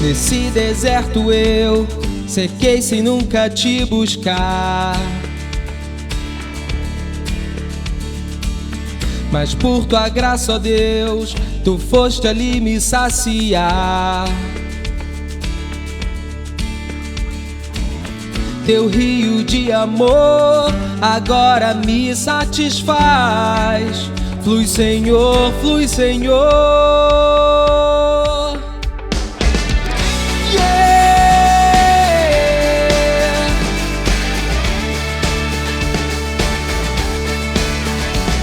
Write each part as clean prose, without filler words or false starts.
Nesse deserto eu sequei sem nunca te buscar, mas por tua graça, ó Deus, tu foste ali me saciar. Teu rio de amor agora me satisfaz. Flui, Senhor, flui, Senhor.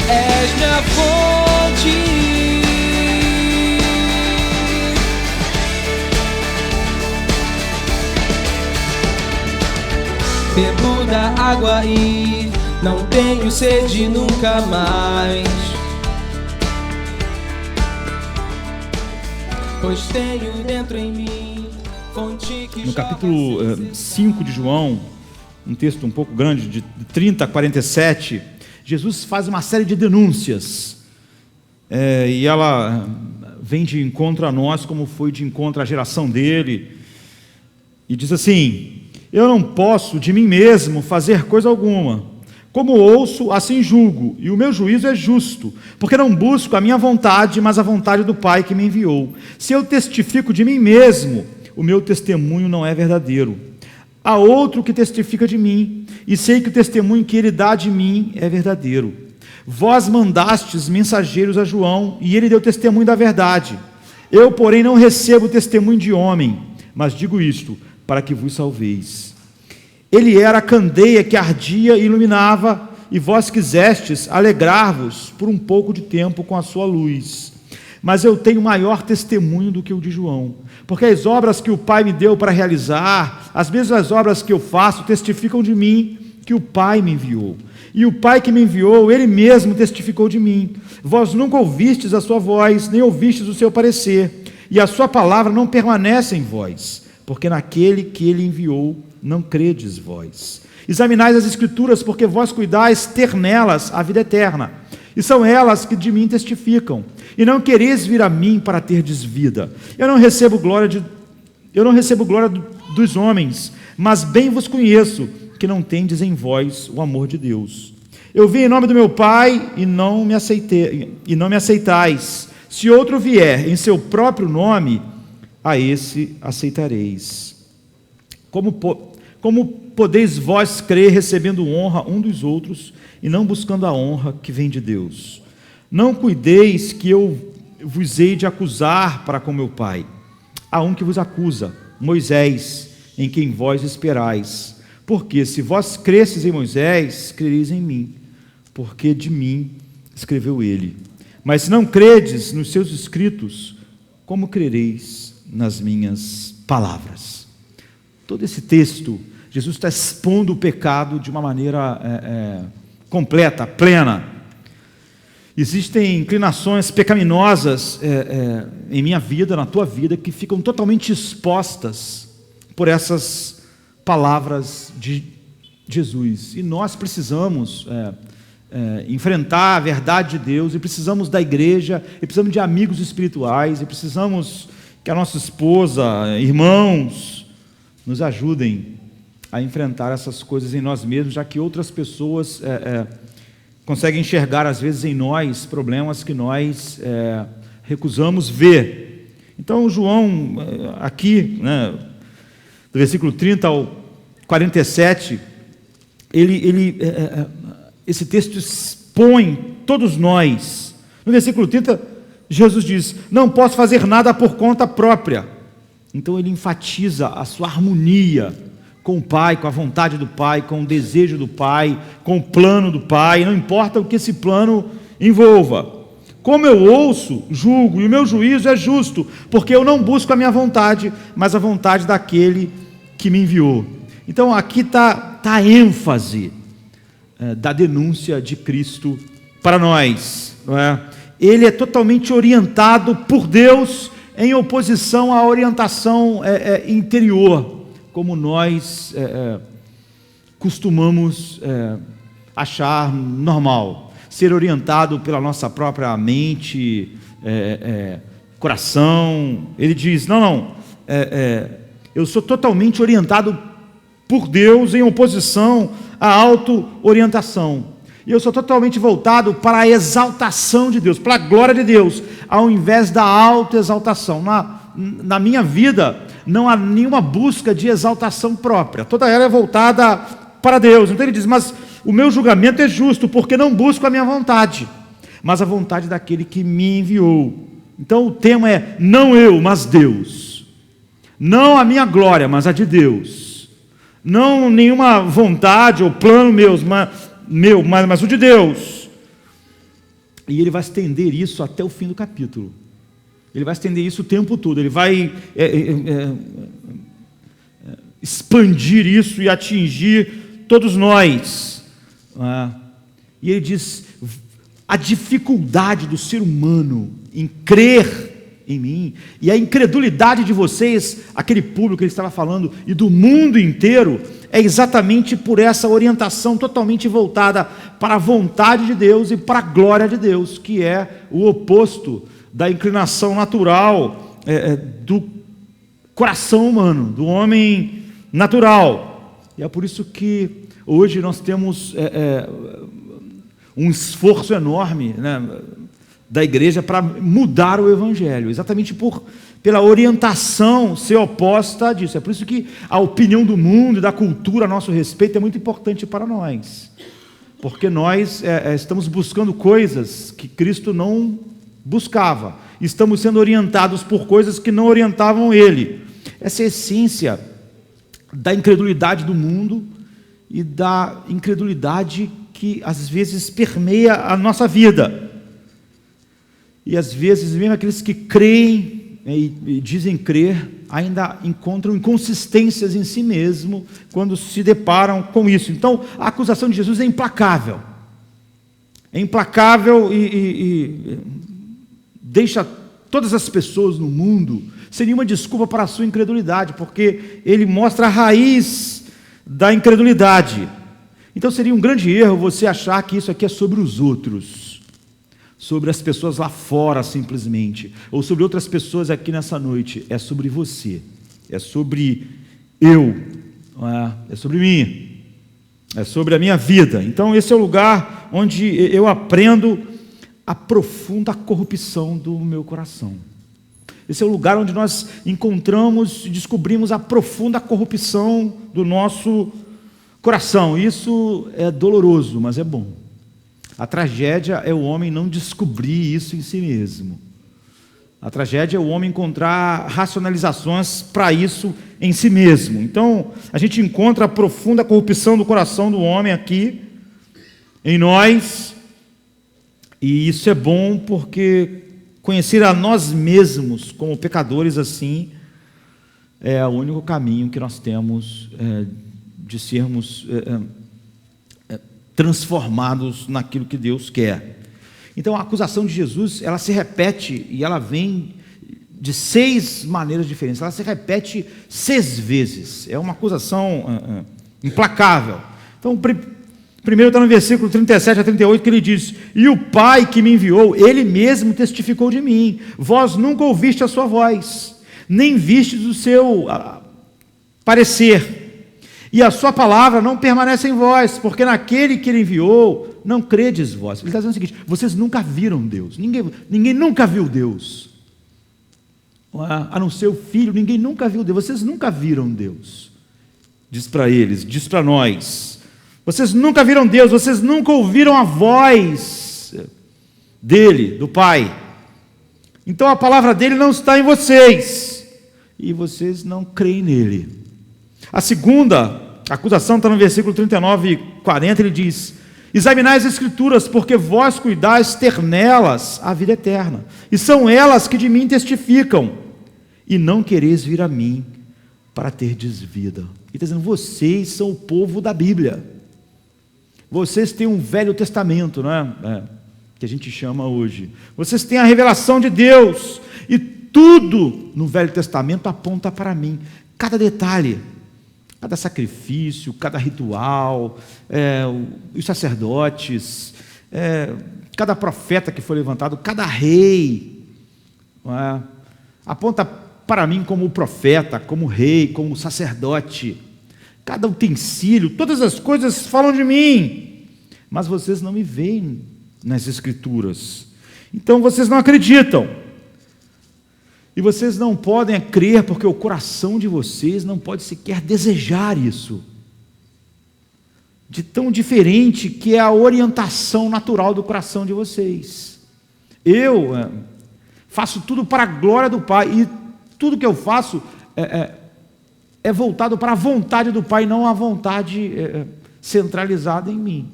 És minha fonte, bebo da água e não tenho sede nunca mais, pois tenho dentro em mim fonte que no capítulo 5 de João, um texto um pouco grande, de 30 a 47, Jesus faz uma série de denúncias, e ela vem de encontro a nós, como foi de encontro à geração dele, e diz assim: eu não posso de mim mesmo fazer coisa alguma, como ouço, assim julgo, e o meu juízo é justo, porque não busco a minha vontade, mas a vontade do Pai que me enviou. Se eu testifico de mim mesmo, o meu testemunho não é verdadeiro. Há outro que testifica de mim, e sei que o testemunho que ele dá de mim é verdadeiro. Vós mandastes mensageiros a João, e ele deu testemunho da verdade. Eu, porém, não recebo testemunho de homem, mas digo isto, para que vos salveis. Ele era a candeia que ardia e iluminava, e vós quisestes alegrar-vos por um pouco de tempo com a sua luz. Mas eu tenho maior testemunho do que o de João, porque as obras que o Pai me deu para realizar, as mesmas obras que eu faço, testificam de mim que o Pai me enviou. E o Pai que me enviou, Ele mesmo testificou de mim. Vós nunca ouvistes a sua voz, nem ouvistes o seu parecer, e a sua palavra não permanece em vós, porque naquele que Ele enviou não credes vós. Examinais as Escrituras, porque vós cuidais ter nelas a vida eterna, e são elas que de mim testificam, e não quereis vir a mim para terdes vida. Eu não recebo glória dos homens, mas bem vos conheço, que não tendes em vós o amor de Deus. Eu vim em nome do meu Pai, e não me aceitais. Se outro vier em seu próprio nome, a esse aceitareis. Como podeis vós crer recebendo honra um dos outros e não buscando a honra que vem de Deus? Não cuideis que eu vos hei de acusar para com meu Pai. Há um que vos acusa, Moisés, em quem vós esperais. Porque se vós cresces em Moisés, crereis em mim, porque de mim escreveu ele. Mas se não credes nos seus escritos, como crereis nas minhas palavras? Todo esse texto, Jesus está expondo o pecado de uma maneira completa, plena. Existem inclinações pecaminosas em minha vida, na tua vida, que ficam totalmente expostas por essas palavras de Jesus. E nós precisamos enfrentar a verdade de Deus, e precisamos da igreja, e precisamos de amigos espirituais, e precisamos que a nossa esposa, irmãos, nos ajudem a enfrentar essas coisas em nós mesmos, já que outras pessoas conseguem enxergar às vezes em nós problemas que nós recusamos ver. Então João aqui, né, do versículo 30 ao 47, esse texto expõe todos nós. No versículo 30, Jesus diz: não posso fazer nada por conta própria. Então ele enfatiza a sua harmonia com o Pai, com a vontade do Pai, com o desejo do Pai, com o plano do Pai, não importa o que esse plano envolva. Como eu ouço, julgo, e o meu juízo é justo, porque eu não busco a minha vontade, mas a vontade daquele que me enviou. Então aqui está a ênfase da denúncia de Cristo para nós, não é? Ele é totalmente orientado por Deus, em oposição à orientação interior, como nós costumamos achar normal, ser orientado pela nossa própria mente, coração. Ele diz, não, eu sou totalmente orientado por Deus em oposição à auto-orientação. E eu sou totalmente voltado para a exaltação de Deus, para a glória de Deus, ao invés da auto-exaltação. Na minha vida, não há nenhuma busca de exaltação própria. Toda ela é voltada para Deus. Então ele diz, mas o meu julgamento é justo, porque não busco a minha vontade, mas a vontade daquele que me enviou. Então o tema é, não eu, mas Deus. Não a minha glória, mas a de Deus. Não nenhuma vontade ou plano mas o de Deus. E ele vai estender isso até o fim do capítulo. Ele vai estender isso o tempo todo. Ele vai expandir isso e atingir todos nós. E ele diz, a dificuldade do ser humano em crer em mim, e a incredulidade de vocês, aquele público que ele estava falando, e do mundo inteiro, é exatamente por essa orientação totalmente voltada para a vontade de Deus e para a glória de Deus, que é o oposto da inclinação natural do coração humano, do homem natural. E é por isso que hoje nós temos um esforço enorme, né, da igreja para mudar o evangelho, exatamente pela orientação ser oposta disso. É por isso que a opinião do mundo e da cultura a nosso respeito é muito importante para nós, porque nós estamos buscando coisas que Cristo não buscava, estamos sendo orientados por coisas que não orientavam Ele. Essa é a essência da incredulidade do mundo e da incredulidade que às vezes permeia a nossa vida. E às vezes, mesmo aqueles que creem e dizem crer, ainda encontram inconsistências em si mesmo quando se deparam com isso. Então, a acusação de Jesus é implacável. É implacável e deixa todas as pessoas no mundo sem nenhuma desculpa para a sua incredulidade, porque ele mostra a raiz da incredulidade. Então, seria um grande erro você achar que isso aqui é sobre os outros, sobre as pessoas lá fora simplesmente, ou sobre outras pessoas aqui nessa noite. É sobre você, é sobre eu, é sobre mim, é sobre a minha vida. Então esse é o lugar onde eu aprendo a profunda corrupção do meu coração. Esse é o lugar onde nós encontramos e descobrimos a profunda corrupção do nosso coração. Isso é doloroso, mas é bom. A tragédia é o homem não descobrir isso em si mesmo. A tragédia é o homem encontrar racionalizações para isso em si mesmo. Então, a gente encontra a profunda corrupção do coração do homem aqui, em nós, e isso é bom porque conhecer a nós mesmos como pecadores assim é o único caminho que nós temos de sermos transformados naquilo que Deus quer. Então a acusação de Jesus, ela se repete e ela vem de 6 maneiras diferentes. Ela se repete 6 vezes. É uma acusação implacável. Então primeiro está no versículo 37 a 38 que ele diz: e o Pai que me enviou, Ele mesmo testificou de mim. Vós nunca ouviste a sua voz, nem vistes o seu parecer, e a sua palavra não permanece em vós, porque naquele que Ele enviou, não credes vós. Ele está dizendo o seguinte: vocês nunca viram Deus, ninguém nunca viu Deus, a não ser o Filho, ninguém nunca viu Deus, vocês nunca viram Deus. Diz para eles, diz para nós: vocês nunca viram Deus, vocês nunca ouviram a voz dEle, do Pai. Então a palavra dEle não está em vocês, e vocês não creem nele. A segunda acusação está no versículo 39 e 40, ele diz: examinai as Escrituras, porque vós cuidais ter nelas a vida eterna, e são elas que de mim testificam, e não quereis vir a mim para terdes vida. Ele está dizendo: vocês são o povo da Bíblia, vocês têm um Velho Testamento, não é? Que a gente chama hoje. Vocês têm a revelação de Deus, e tudo no Velho Testamento aponta para mim, cada detalhe, cada sacrifício, cada ritual, os sacerdotes, cada profeta que foi levantado, cada rei, aponta para mim como profeta, como rei, como sacerdote. Cada utensílio, todas as coisas falam de mim, mas vocês não me veem nas Escrituras. Então vocês não acreditam. E vocês não podem crer porque o coração de vocês não pode sequer desejar isso. De tão diferente que é a orientação natural do coração de vocês. Eu faço tudo para a glória do Pai, e tudo que eu faço é voltado para a vontade do Pai, não a vontade centralizada em mim.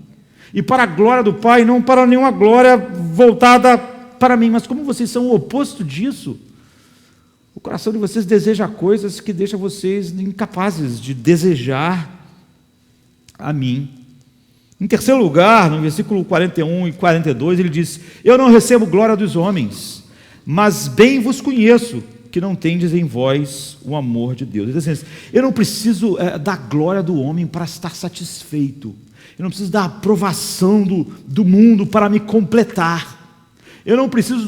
E para a glória do Pai, não para nenhuma glória voltada para mim. Mas como vocês são o oposto disso, o coração de vocês deseja coisas que deixam vocês incapazes de desejar a mim. Em terceiro lugar, no versículo 41 e 42, ele diz: eu não recebo glória dos homens, mas bem vos conheço, que não tendes em vós o amor de Deus. Ele diz assim: eu não preciso da glória do homem para estar satisfeito, eu não preciso da aprovação do mundo para me completar, eu não preciso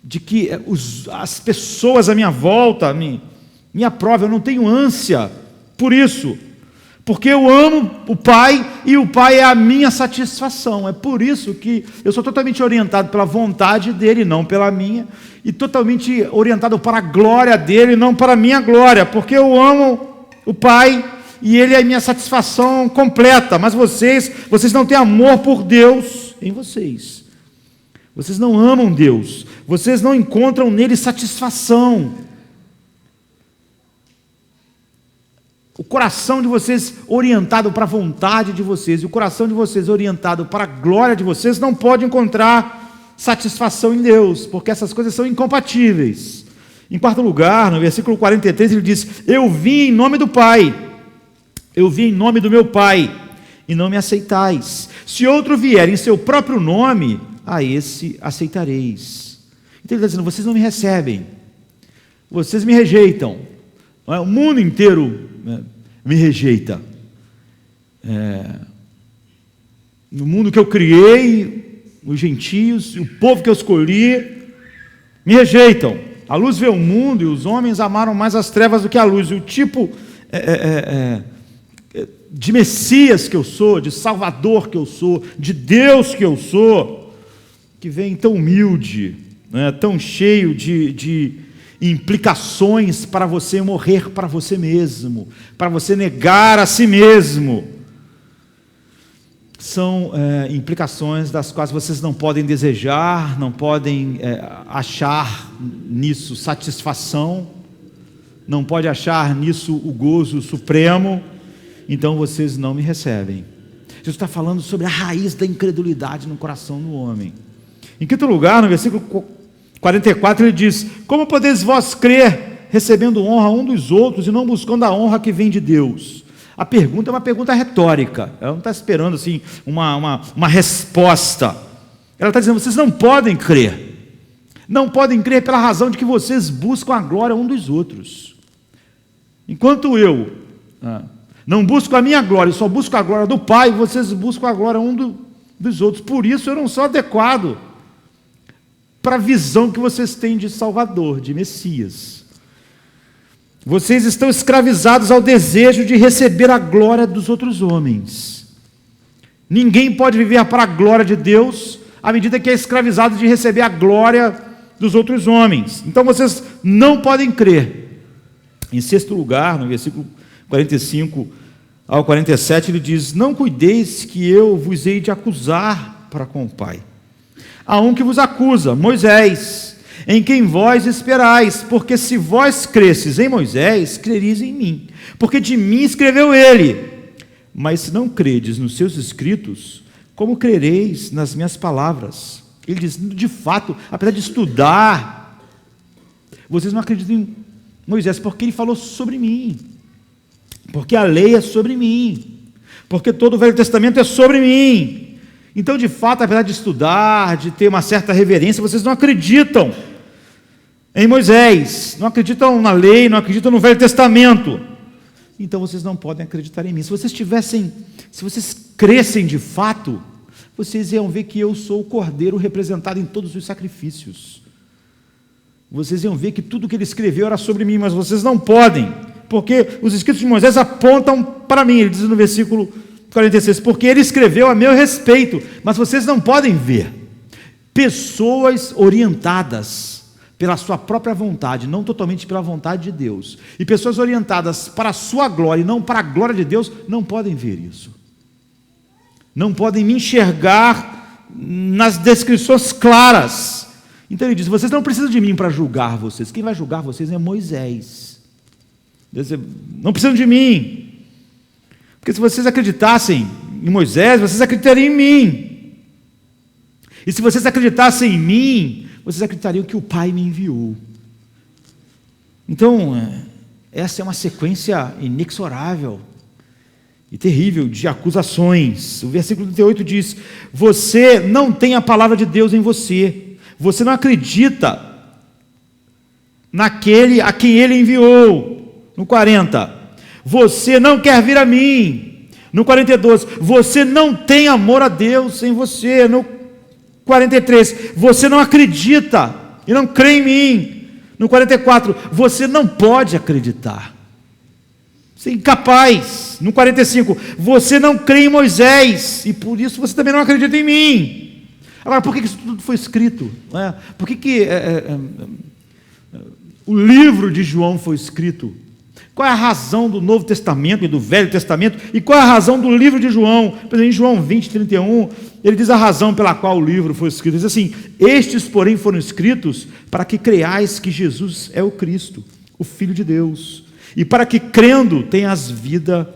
de que as pessoas à minha volta me aprovem, eu não tenho ânsia por isso, porque eu amo o Pai e o Pai é a minha satisfação. É por isso que eu sou totalmente orientado pela vontade dele, não pela minha, e totalmente orientado para a glória dele, não para a minha glória, porque eu amo o Pai e ele é a minha satisfação completa. Mas vocês não têm amor por Deus em vocês, vocês não amam Deus, vocês não encontram nele satisfação. O coração de vocês orientado para a vontade de vocês, e o coração de vocês orientado para a glória de vocês, não pode encontrar satisfação em Deus, porque essas coisas são incompatíveis. Em quarto lugar, no versículo 43, ele diz: eu vim em nome do Pai, eu vim em nome do meu Pai, e não me aceitais. Se outro vier em seu próprio nome, a esse aceitareis. Então ele está dizendo: vocês não me recebem, vocês me rejeitam, o mundo inteiro me rejeita. No mundo que eu criei, os gentios, o povo que eu escolhi, me rejeitam. A luz vê o mundo, e os homens amaram mais as trevas do que a luz. E o tipo de Messias que eu sou, de Salvador que eu sou, de Deus que eu sou, que vem tão humilde, tão cheio de implicações para você morrer para você mesmo, para você negar a si mesmo, são implicações das quais vocês não podem desejar, não podem achar nisso satisfação, não pode achar nisso o gozo supremo. Então vocês não me recebem. Jesus está falando sobre a raiz da incredulidade no coração do homem. Em quinto lugar, no versículo 44, ele diz: como podeis vós crer, recebendo honra um dos outros e não buscando a honra que vem de Deus? A pergunta é uma pergunta retórica, ela não está esperando assim uma resposta. Ela está dizendo: vocês não podem crer, não podem crer pela razão de que vocês buscam a glória um dos outros. Enquanto eu não busco a minha glória, só busco a glória do Pai, vocês buscam a glória um dos outros. Por isso eu não sou adequado para a visão que vocês têm de Salvador, de Messias. Vocês estão escravizados ao desejo de receber a glória dos outros homens. Ninguém pode viver para a glória de Deus à medida que é escravizado de receber a glória dos outros homens. Então vocês não podem crer. Em sexto lugar, no versículo 45 ao 47, ele diz: não cuideis que eu vos hei de acusar para com o Pai. Há um que vos acusa, Moisés, em quem vós esperais, porque se vós cresces em Moisés, crereis em mim, porque de mim escreveu ele. Mas se não credes nos seus escritos, como crereis nas minhas palavras? Ele diz: de fato, apesar de estudar, vocês não acreditam em Moisés, porque ele falou sobre mim, porque a lei é sobre mim, porque todo o Velho Testamento é sobre mim. Então, de fato, apesar de estudar, de ter uma certa reverência, vocês não acreditam em Moisés, não acreditam na lei, não acreditam no Velho Testamento. Então vocês não podem acreditar em mim. Se vocês crescem de fato, vocês iam ver que eu sou o Cordeiro representado em todos os sacrifícios. vocês iam ver que tudo que ele escreveu era sobre mim, mas vocês não podem, porque os escritos de Moisés apontam para mim. Ele diz no versículo 46, porque ele escreveu a meu respeito, mas vocês não podem ver. Pessoas orientadas pela sua própria vontade, não totalmente pela vontade de Deus, e pessoas orientadas para a sua glória e não para a glória de Deus, não podem ver isso. Não podem me enxergar nas descrições claras. Então ele diz, vocês não precisam de mim para julgar vocês, quem vai julgar vocês é Moisés. Não precisam de mim, porque se vocês acreditassem em Moisés, vocês acreditariam em mim, e se vocês acreditassem em mim, vocês acreditariam que o Pai me enviou. Então, essa é uma sequência inexorável e terrível de acusações. O versículo 38 diz, você não tem a palavra de Deus em você, você não acredita naquele a quem ele enviou. No 40, você não quer vir a mim. No 42, você não tem amor a Deus em você. No 43, você não acredita e não crê em mim. No 44, você não pode acreditar, você é incapaz. No 45, você não crê em Moisés e por isso você também não acredita em mim. Agora, por que isso tudo foi escrito? Por que o livro de João foi escrito? Qual é a razão do Novo Testamento e do Velho Testamento? E qual é a razão do livro de João? Por exemplo, em João 20, 31, ele diz a razão pela qual o livro foi escrito. Ele diz assim, estes, porém, foram escritos para que creiais que Jesus é o Cristo, o Filho de Deus, e para que, crendo, tenhas vida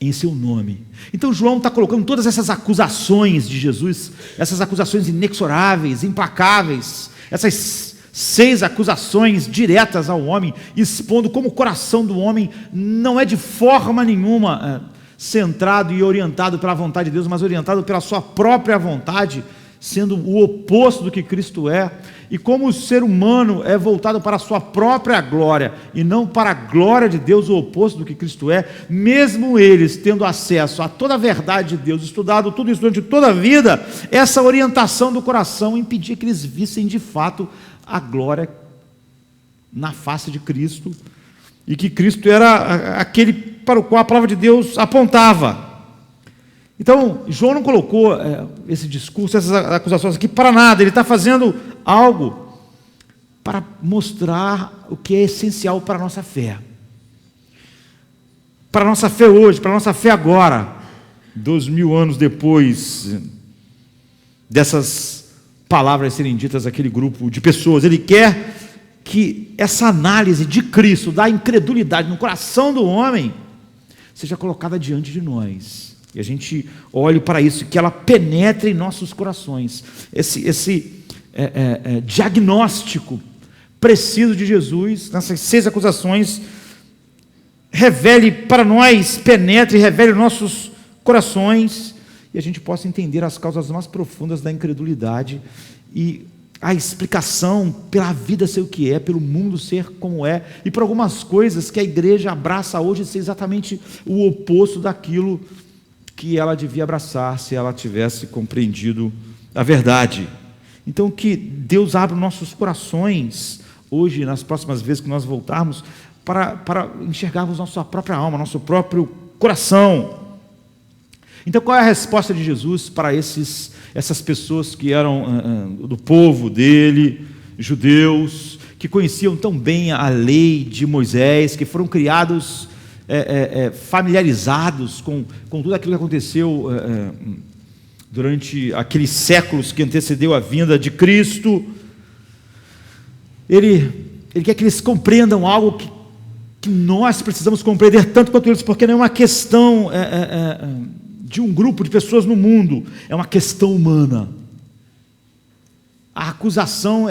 em seu nome. Então, João está colocando todas essas acusações de Jesus, essas acusações inexoráveis, implacáveis, essas 6 acusações diretas ao homem, expondo como o coração do homem não é de forma nenhuma centrado e orientado pela vontade de Deus, mas orientado pela sua própria vontade, sendo o oposto do que Cristo é, e como o ser humano é voltado para a sua própria glória, e não para a glória de Deus, o oposto do que Cristo é, mesmo eles tendo acesso a toda a verdade de Deus, estudado tudo isso durante toda a vida, essa orientação do coração impedia que eles vissem de fato a glória na face de Cristo, e que Cristo era aquele para o qual a palavra de Deus apontava. Então, João não colocou esse discurso, essas acusações aqui para nada, ele está fazendo algo para mostrar o que é essencial para a nossa fé. Para a nossa fé hoje, para a nossa fé agora, 2000 anos depois dessas palavras serem ditas àquele grupo de pessoas. Ele quer que essa análise de Cristo, da incredulidade no coração do homem, seja colocada diante de nós, e a gente olhe para isso, que ela penetre em nossos corações, esse diagnóstico preciso de Jesus, nessas 6 acusações, revele para nós, penetre e revele nossos corações, e a gente possa entender as causas mais profundas da incredulidade e a explicação pela vida ser o que é, pelo mundo ser como é, e por algumas coisas que a igreja abraça hoje ser exatamente o oposto daquilo que ela devia abraçar se ela tivesse compreendido a verdade. Então, que Deus abra nossos corações hoje, nas próximas vezes que nós voltarmos, para enxergarmos nossa própria alma, nosso próprio coração. Então, qual é a resposta de Jesus para essas pessoas que eram do povo dele, judeus, que conheciam tão bem a lei de Moisés, que foram criados, familiarizados com tudo aquilo que aconteceu durante aqueles séculos que antecedeu a vinda de Cristo? Ele quer que eles compreendam algo que nós precisamos compreender tanto quanto eles, porque não é uma questão de um grupo de pessoas no mundo, é uma questão humana. A acusação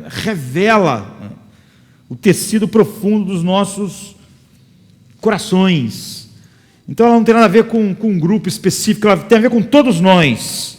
revela o tecido profundo dos nossos corações. Então ela não tem nada a ver com um grupo específico, ela tem a ver com todos nós,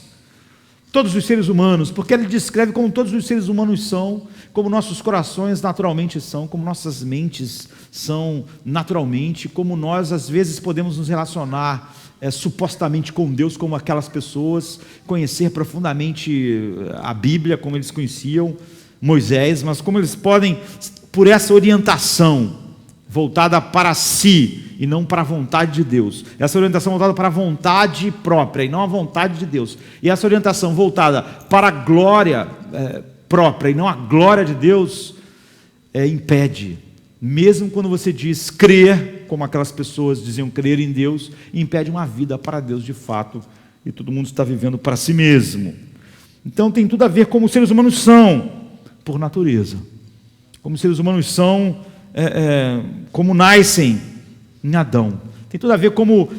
todos os seres humanos, porque ela descreve como todos os seres humanos são, como nossos corações naturalmente são, como nossas mentes são naturalmente, como nós às vezes podemos nos relacionar supostamente com Deus, como aquelas pessoas, conhecer profundamente a Bíblia como eles conheciam, Moisés, mas como eles podem, por essa orientação voltada para si e não para a vontade de Deus, essa orientação voltada para a vontade própria e não a vontade de Deus, e essa orientação voltada para a glória própria e não a glória de Deus, impede, mesmo quando você diz crer, como aquelas pessoas diziam crer em Deus, impede uma vida para Deus de fato, e todo mundo está vivendo para si mesmo. Então tem tudo a ver como os seres humanos são, por natureza, como os seres humanos são, como nascem em Adão. Tem tudo a ver como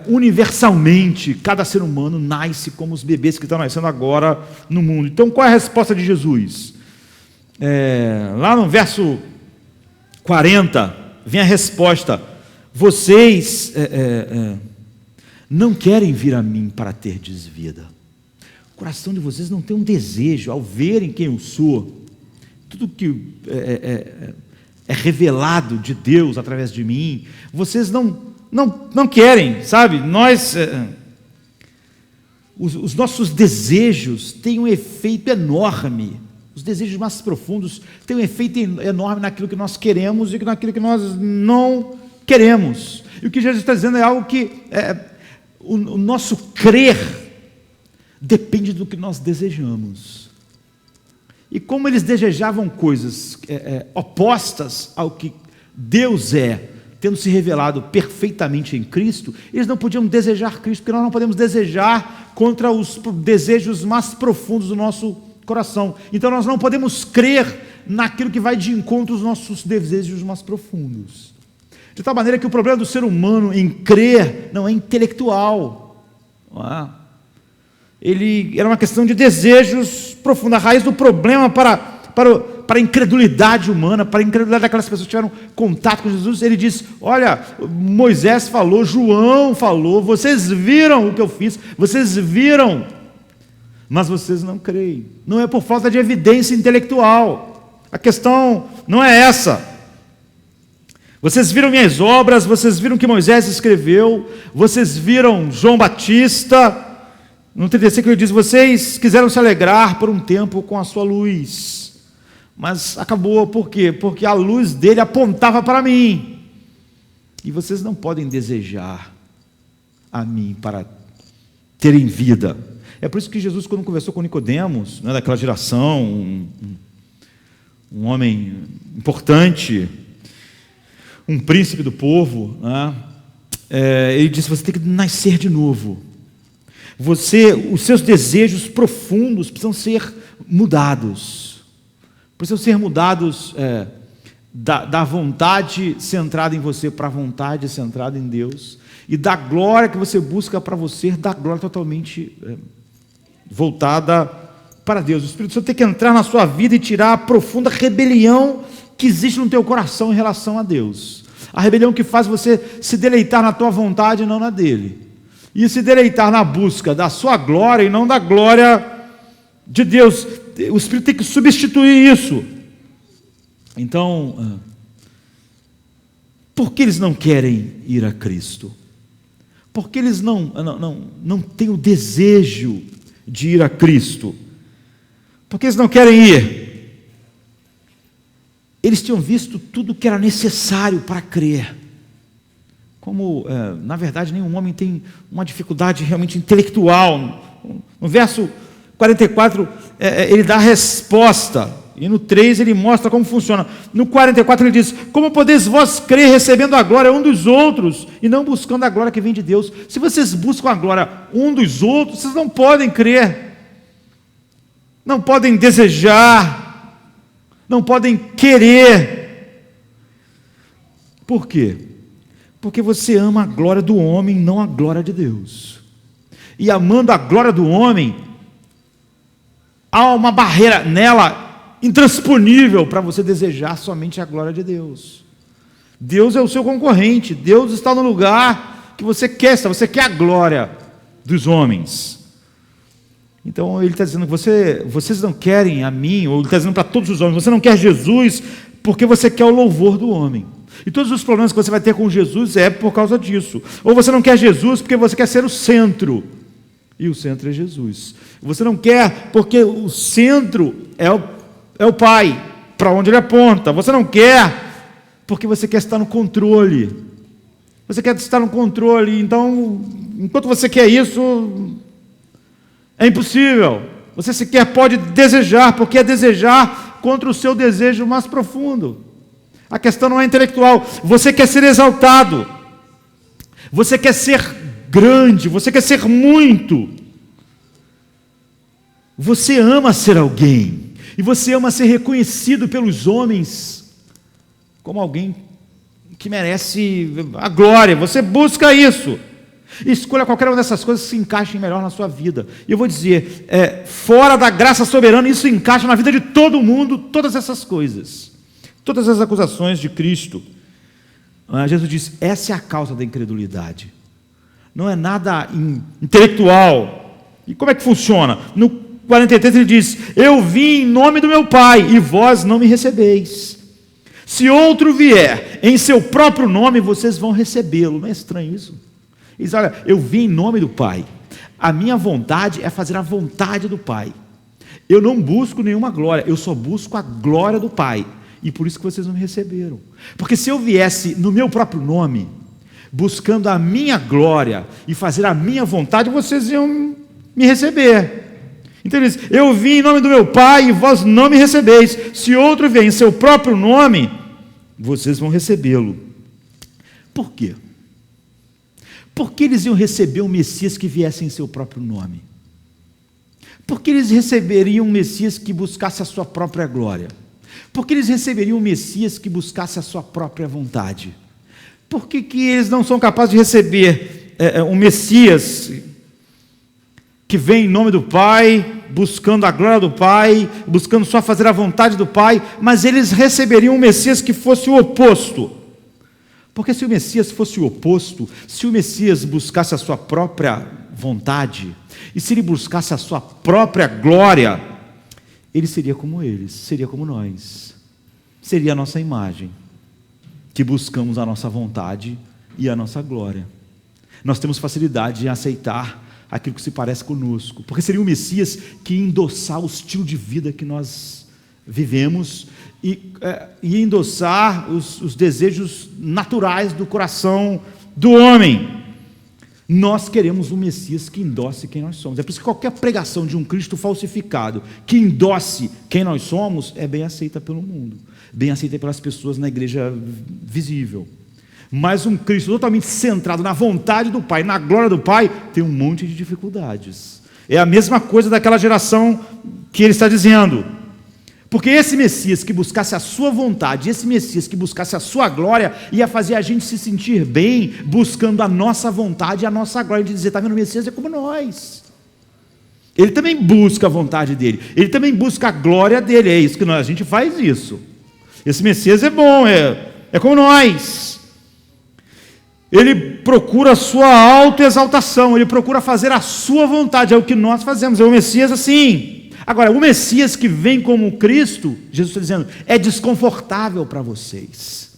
universalmente cada ser humano nasce como os bebês que estão nascendo agora no mundo. Então qual é a resposta de Jesus? Lá no verso 40 vem a resposta: vocês não querem vir a mim para terdes vida. O coração de vocês não tem um desejo, ao verem quem eu sou, tudo que é revelado de Deus através de mim, vocês não querem, sabe? Os nossos desejos têm um efeito enorme, os desejos mais profundos têm um efeito enorme naquilo que nós queremos e naquilo que nós não queremos. E o que Jesus está dizendo é algo que o nosso crer depende do que nós desejamos. E como eles desejavam coisas opostas ao que Deus tendo se revelado perfeitamente em Cristo, eles não podiam desejar Cristo, porque nós não podemos desejar contra os desejos mais profundos do nosso coração. Então nós não podemos crer naquilo que vai de encontro aos nossos desejos mais profundos. De tal maneira que o problema do ser humano em crer não é intelectual, não é? Ele era uma questão de desejos profundos. A raiz do problema para a incredulidade humana, para a incredulidade daquelas pessoas que tiveram contato com Jesus, ele diz: olha, Moisés falou, João falou, vocês viram o que eu fiz, vocês viram, mas vocês não creem. Não é por falta de evidência intelectual, a questão não é essa. Vocês viram minhas obras, vocês viram que Moisés escreveu, vocês viram João Batista. No 35 ele diz: vocês quiseram se alegrar por um tempo com a sua luz, mas acabou. Por quê? Porque a luz dele apontava para mim, e vocês não podem desejar a mim para terem vida. É por isso que Jesus, quando conversou com Nicodemos, daquela geração, um homem importante, um príncipe do povo, ele disse: você tem que nascer de novo. Os seus desejos profundos precisam ser mudados. Precisam ser mudados da vontade centrada em você para a vontade centrada em Deus. E da glória que você busca para você, da glória totalmente voltada para Deus. O Espírito Santo tem que entrar na sua vida e tirar a profunda rebelião que existe no teu coração em relação a Deus. A rebelião que faz você se deleitar na tua vontade e não na dele. E se deleitar na busca da sua glória e não da glória de Deus. O Espírito tem que substituir isso. Então, por que eles não querem ir a Cristo? Por que eles não têm o desejo de ir a Cristo? Por que eles não querem ir? Eles tinham visto tudo que era necessário para crer. Como, na verdade, nenhum homem tem uma dificuldade realmente intelectual. No verso 44, ele dá a resposta. E no 3 ele mostra como funciona. No 44 ele diz: como podeis vós crer recebendo a glória um dos outros e não buscando a glória que vem de Deus? Se vocês buscam a glória um dos outros, vocês não podem crer, não podem desejar, não podem querer. Por quê? Porque você ama a glória do homem, não a glória de Deus. E amando a glória do homem, há uma barreira nela intransponível para você desejar somente a glória de Deus. Deus é o seu concorrente, Deus está no lugar que você quer estar, você quer a glória dos homens. Então ele está dizendo que vocês não querem a mim, ou ele está dizendo para todos os homens: você não quer Jesus porque você quer o louvor do homem. E todos os problemas que você vai ter com Jesus é por causa disso. Ou você não quer Jesus porque você quer ser o centro, e o centro é Jesus. Você não quer porque o centro é é o Pai, para onde Ele aponta. Você não quer, porque você quer estar no controle. Você quer estar no controle, então, enquanto você quer isso, é impossível. Você sequer pode desejar, porque é desejar contra o seu desejo mais profundo. A questão não é intelectual. Você quer ser exaltado. Você quer ser grande. Você quer ser muito. Você ama ser alguém. E você ama ser reconhecido pelos homens como alguém que merece a glória. Você busca isso. Escolha qualquer uma dessas coisas que se encaixem melhor na sua vida. E eu vou dizer, fora da graça soberana, isso encaixa na vida de todo mundo, todas essas coisas. Todas as acusações de Cristo. Jesus diz, essa é a causa da incredulidade. Não é nada intelectual. E como é que funciona? No 43 ele diz, eu vim em nome do meu Pai, e vós não me recebeis. Se outro vier em seu próprio nome, vocês vão recebê-lo. Não é estranho isso? Ele diz, olha, eu vim em nome do Pai. A minha vontade é fazer a vontade do Pai. Eu não busco nenhuma glória, eu só busco a glória do Pai. E por isso que vocês não me receberam. Porque se eu viesse no meu próprio nome, buscando a minha glória e fazer a minha vontade, vocês iam me receber. Então ele diz, eu vim em nome do meu Pai e vós não me recebeis. Se outro vier em seu próprio nome, vocês vão recebê-lo. Por quê? Por que eles iam receber um Messias que viesse em seu próprio nome? Por que eles receberiam um Messias que buscasse a sua própria glória? Por que eles receberiam um Messias que buscasse a sua própria vontade? Por que eles não são capazes de receber um Messias que vem em nome do Pai, buscando a glória do Pai, buscando só fazer a vontade do Pai, mas eles receberiam um Messias que fosse o oposto? Porque se o Messias fosse o oposto, se o Messias buscasse a sua própria vontade, e se ele buscasse a sua própria glória, ele seria como eles, seria como nós, seria a nossa imagem, que buscamos a nossa vontade e a nossa glória. Nós temos facilidade em aceitar aquilo que se parece conosco, porque seria o Messias que ia endossar o estilo de vida que nós vivemos e endossar os desejos naturais do coração do homem. Nós queremos um Messias que endosse quem nós somos. É por isso que qualquer pregação de um Cristo falsificado que endosse quem nós somos é bem aceita pelo mundo, bem aceita pelas pessoas na igreja visível. Mas um Cristo totalmente centrado na vontade do Pai, na glória do Pai, tem um monte de dificuldades. É a mesma coisa daquela geração que ele está dizendo. Porque esse Messias que buscasse a sua vontade, esse Messias que buscasse a sua glória, ia fazer a gente se sentir bem, buscando a nossa vontade e a nossa glória, de dizer, está vendo, o Messias é como nós. Ele também busca a vontade dele, ele também busca a glória dele, é isso que a gente faz isso. Esse Messias é bom, é como nós. Ele procura a sua autoexaltação, ele procura fazer a sua vontade, é o que nós fazemos, é o Messias assim. Agora, o Messias que vem como Cristo, Jesus está dizendo, é desconfortável para vocês.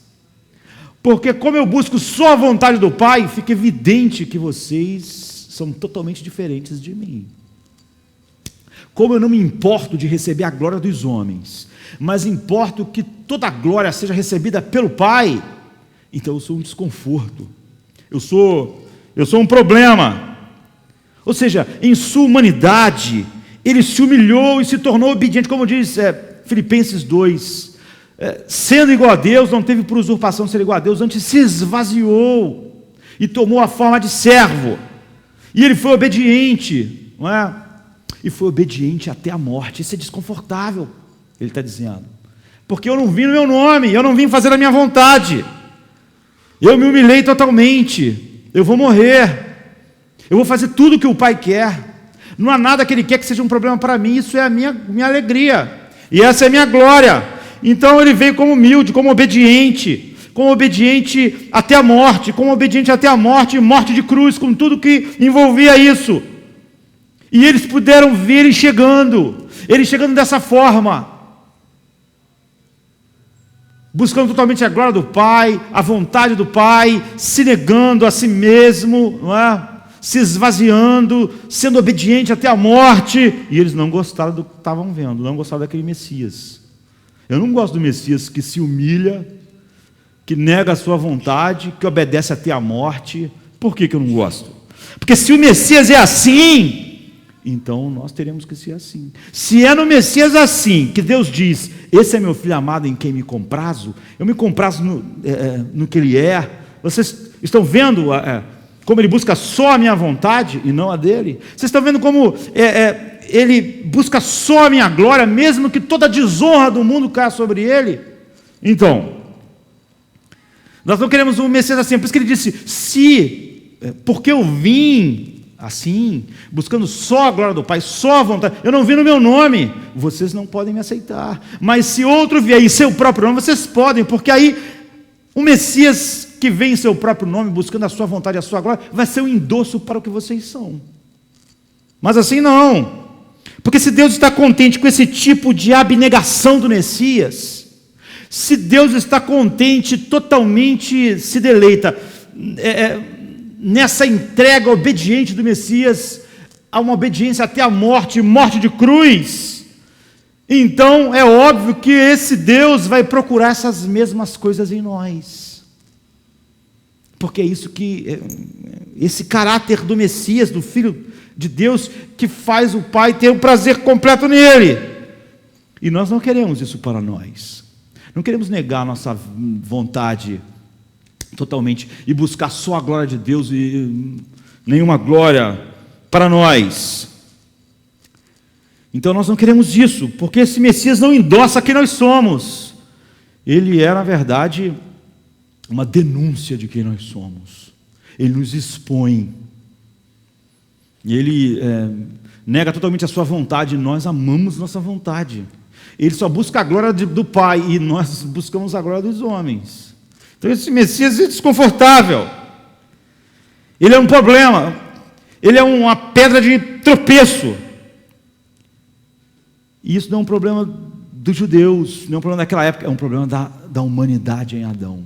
Porque como eu busco só a vontade do Pai, fica evidente que vocês são totalmente diferentes de mim. Como eu não me importo de receber a glória dos homens, mas importo que toda a glória seja recebida pelo Pai, então eu sou um desconforto. Eu sou um problema. Ou seja, em sua humanidade, ele se humilhou e se tornou obediente, como diz Filipenses 2, sendo igual a Deus, não teve por usurpação ser igual a Deus, antes se esvaziou e tomou a forma de servo, e ele foi obediente, não é? E foi obediente até a morte. Isso é desconfortável, ele está dizendo, porque eu não vim no meu nome, eu não vim fazer a minha vontade, eu me humilhei totalmente, eu vou morrer, eu vou fazer tudo o que o Pai quer. Não há nada que Ele quer que seja um problema para mim, isso é a minha alegria, e essa é a minha glória. Então ele veio como humilde, como obediente até a morte, e morte de cruz, com tudo que envolvia isso. E eles puderam ver ele chegando dessa forma, buscando totalmente a glória do Pai, a vontade do Pai, se negando a si mesmo, não é? Se esvaziando, sendo obediente até a morte, e eles não gostaram do que estavam vendo, não gostaram daquele Messias. Eu não gosto do Messias que se humilha, que nega a sua vontade, que obedece até a morte. Por que eu não gosto? Porque se o Messias é assim, então nós teremos que ser assim. Se é no Messias assim, que Deus diz, esse é meu filho amado em quem me comprazo, eu me comprazo no que ele é. Vocês estão vendo como ele busca só a minha vontade e não a dele? Vocês estão vendo como ele busca só a minha glória, mesmo que toda a desonra do mundo caia sobre ele? Então, nós não queremos um Messias assim. Por isso que ele disse, porque eu vim assim, buscando só a glória do Pai, só a vontade, eu não vim no meu nome, vocês não podem me aceitar. Mas se outro vier em seu próprio nome, vocês podem, porque aí o Messias que vem em seu próprio nome, buscando a sua vontade e a sua glória, vai ser um endosso para o que vocês são. Mas assim não, porque se Deus está contente com esse tipo de abnegação do Messias, se Deus está contente, totalmente se deleita nessa entrega obediente do Messias, a uma obediência até a morte, morte de cruz, então é óbvio que esse Deus vai procurar essas mesmas coisas em nós. Porque é isso que, esse caráter do Messias, do Filho de Deus, que faz o Pai ter o prazer completo nele. E nós não queremos isso para nós. Não queremos negar a nossa vontade totalmente e buscar só a glória de Deus e nenhuma glória para nós. Então nós não queremos isso, porque esse Messias não endossa quem nós somos. Ele é, na verdade, uma denúncia de quem nós somos. Ele nos expõe. E ele nega totalmente a sua vontade. Nós amamos nossa vontade. Ele só busca a glória do Pai e nós buscamos a glória dos homens. Então esse Messias é desconfortável. Ele é um problema. Ele é uma pedra de tropeço. E isso não é um problema dos judeus, não é um problema daquela época, é um problema da humanidade em Adão.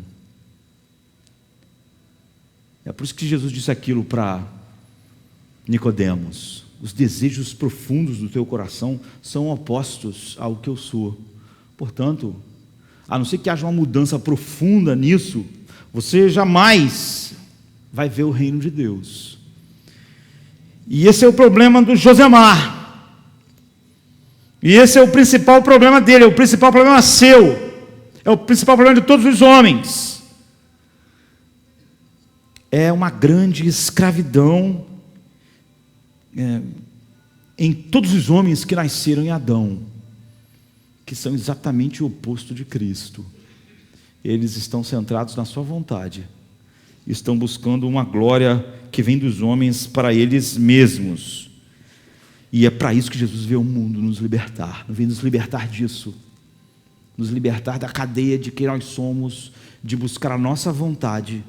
É por isso que Jesus disse aquilo para Nicodemos: os desejos profundos do teu coração são opostos ao que eu sou. Portanto, a não ser que haja uma mudança profunda nisso, você jamais vai ver o reino de Deus. E esse é o problema do Josemar. E esse é o principal problema dele, é o principal problema seu, é o principal problema de todos os homens. É uma grande escravidão em todos os homens que nasceram em Adão, que são exatamente o oposto de Cristo. Eles estão centrados na sua vontade, estão buscando uma glória que vem dos homens para eles mesmos. E é para isso que Jesus veio ao mundo, nos libertar. Não vem nos libertar disso, nos libertar da cadeia de quem nós somos, de buscar a nossa vontade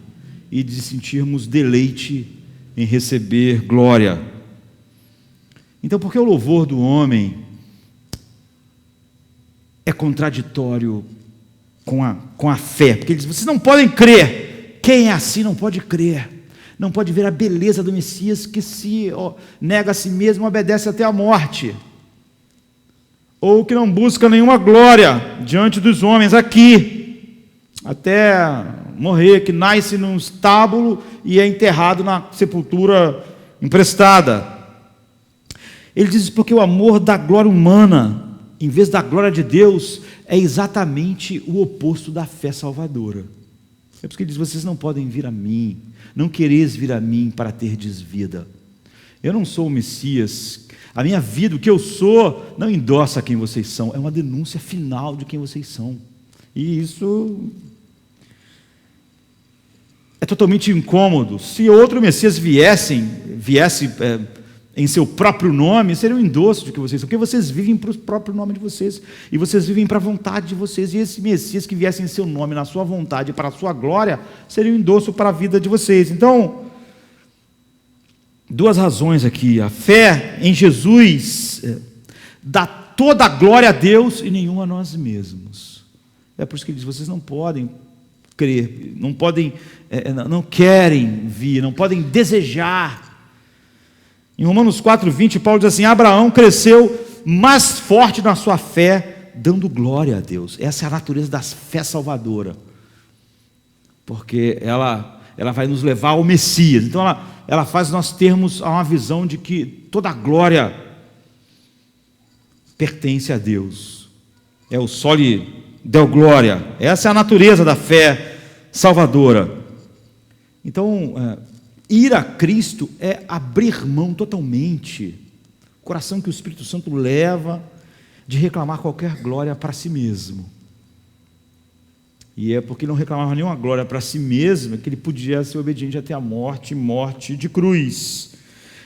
e de sentirmos deleite em receber glória. Então, por que o louvor do homem é contraditório com a fé? Porque ele diz: vocês não podem crer. Quem é assim não pode crer. Não pode ver a beleza do Messias, que se nega a si mesmo, obedece até a morte, ou que não busca nenhuma glória diante dos homens aqui, até morrer, que nasce num estábulo e é enterrado na sepultura emprestada. Ele diz porque o amor da glória humana, em vez da glória de Deus, é exatamente o oposto da fé salvadora. É por isso que ele diz: vocês não podem vir a mim, não quereis vir a mim para terdes vida. Eu não sou o Messias, a minha vida, o que eu sou, não endossa quem vocês são, é uma denúncia final de quem vocês são. E isso é totalmente incômodo. Se outro Messias viesse em seu próprio nome, seria um endosso de que vocês são, porque vocês vivem para o próprio nome de vocês, e vocês vivem para a vontade de vocês, e esse Messias que viesse em seu nome, na sua vontade, para a sua glória, seria um endosso para a vida de vocês. Então, duas razões aqui: a fé em Jesus dá toda a glória a Deus e nenhuma a nós mesmos. É por isso que ele diz: vocês não podem crer, não podem, não querem vir, não podem desejar. Em Romanos 4:20, Paulo diz assim: Abraão cresceu mais forte na sua fé dando glória a Deus. Essa é a natureza da fé salvadora, porque ela vai nos levar ao Messias. Então ela faz nós termos uma visão de que toda a glória pertence a Deus. É o soli deu glória. Essa é a natureza da fé salvadora. Então, ir a Cristo é abrir mão totalmente, o coração que o Espírito Santo leva, de reclamar qualquer glória para si mesmo. E é porque não reclamava nenhuma glória para si mesmo que ele podia ser obediente até a morte, morte de cruz.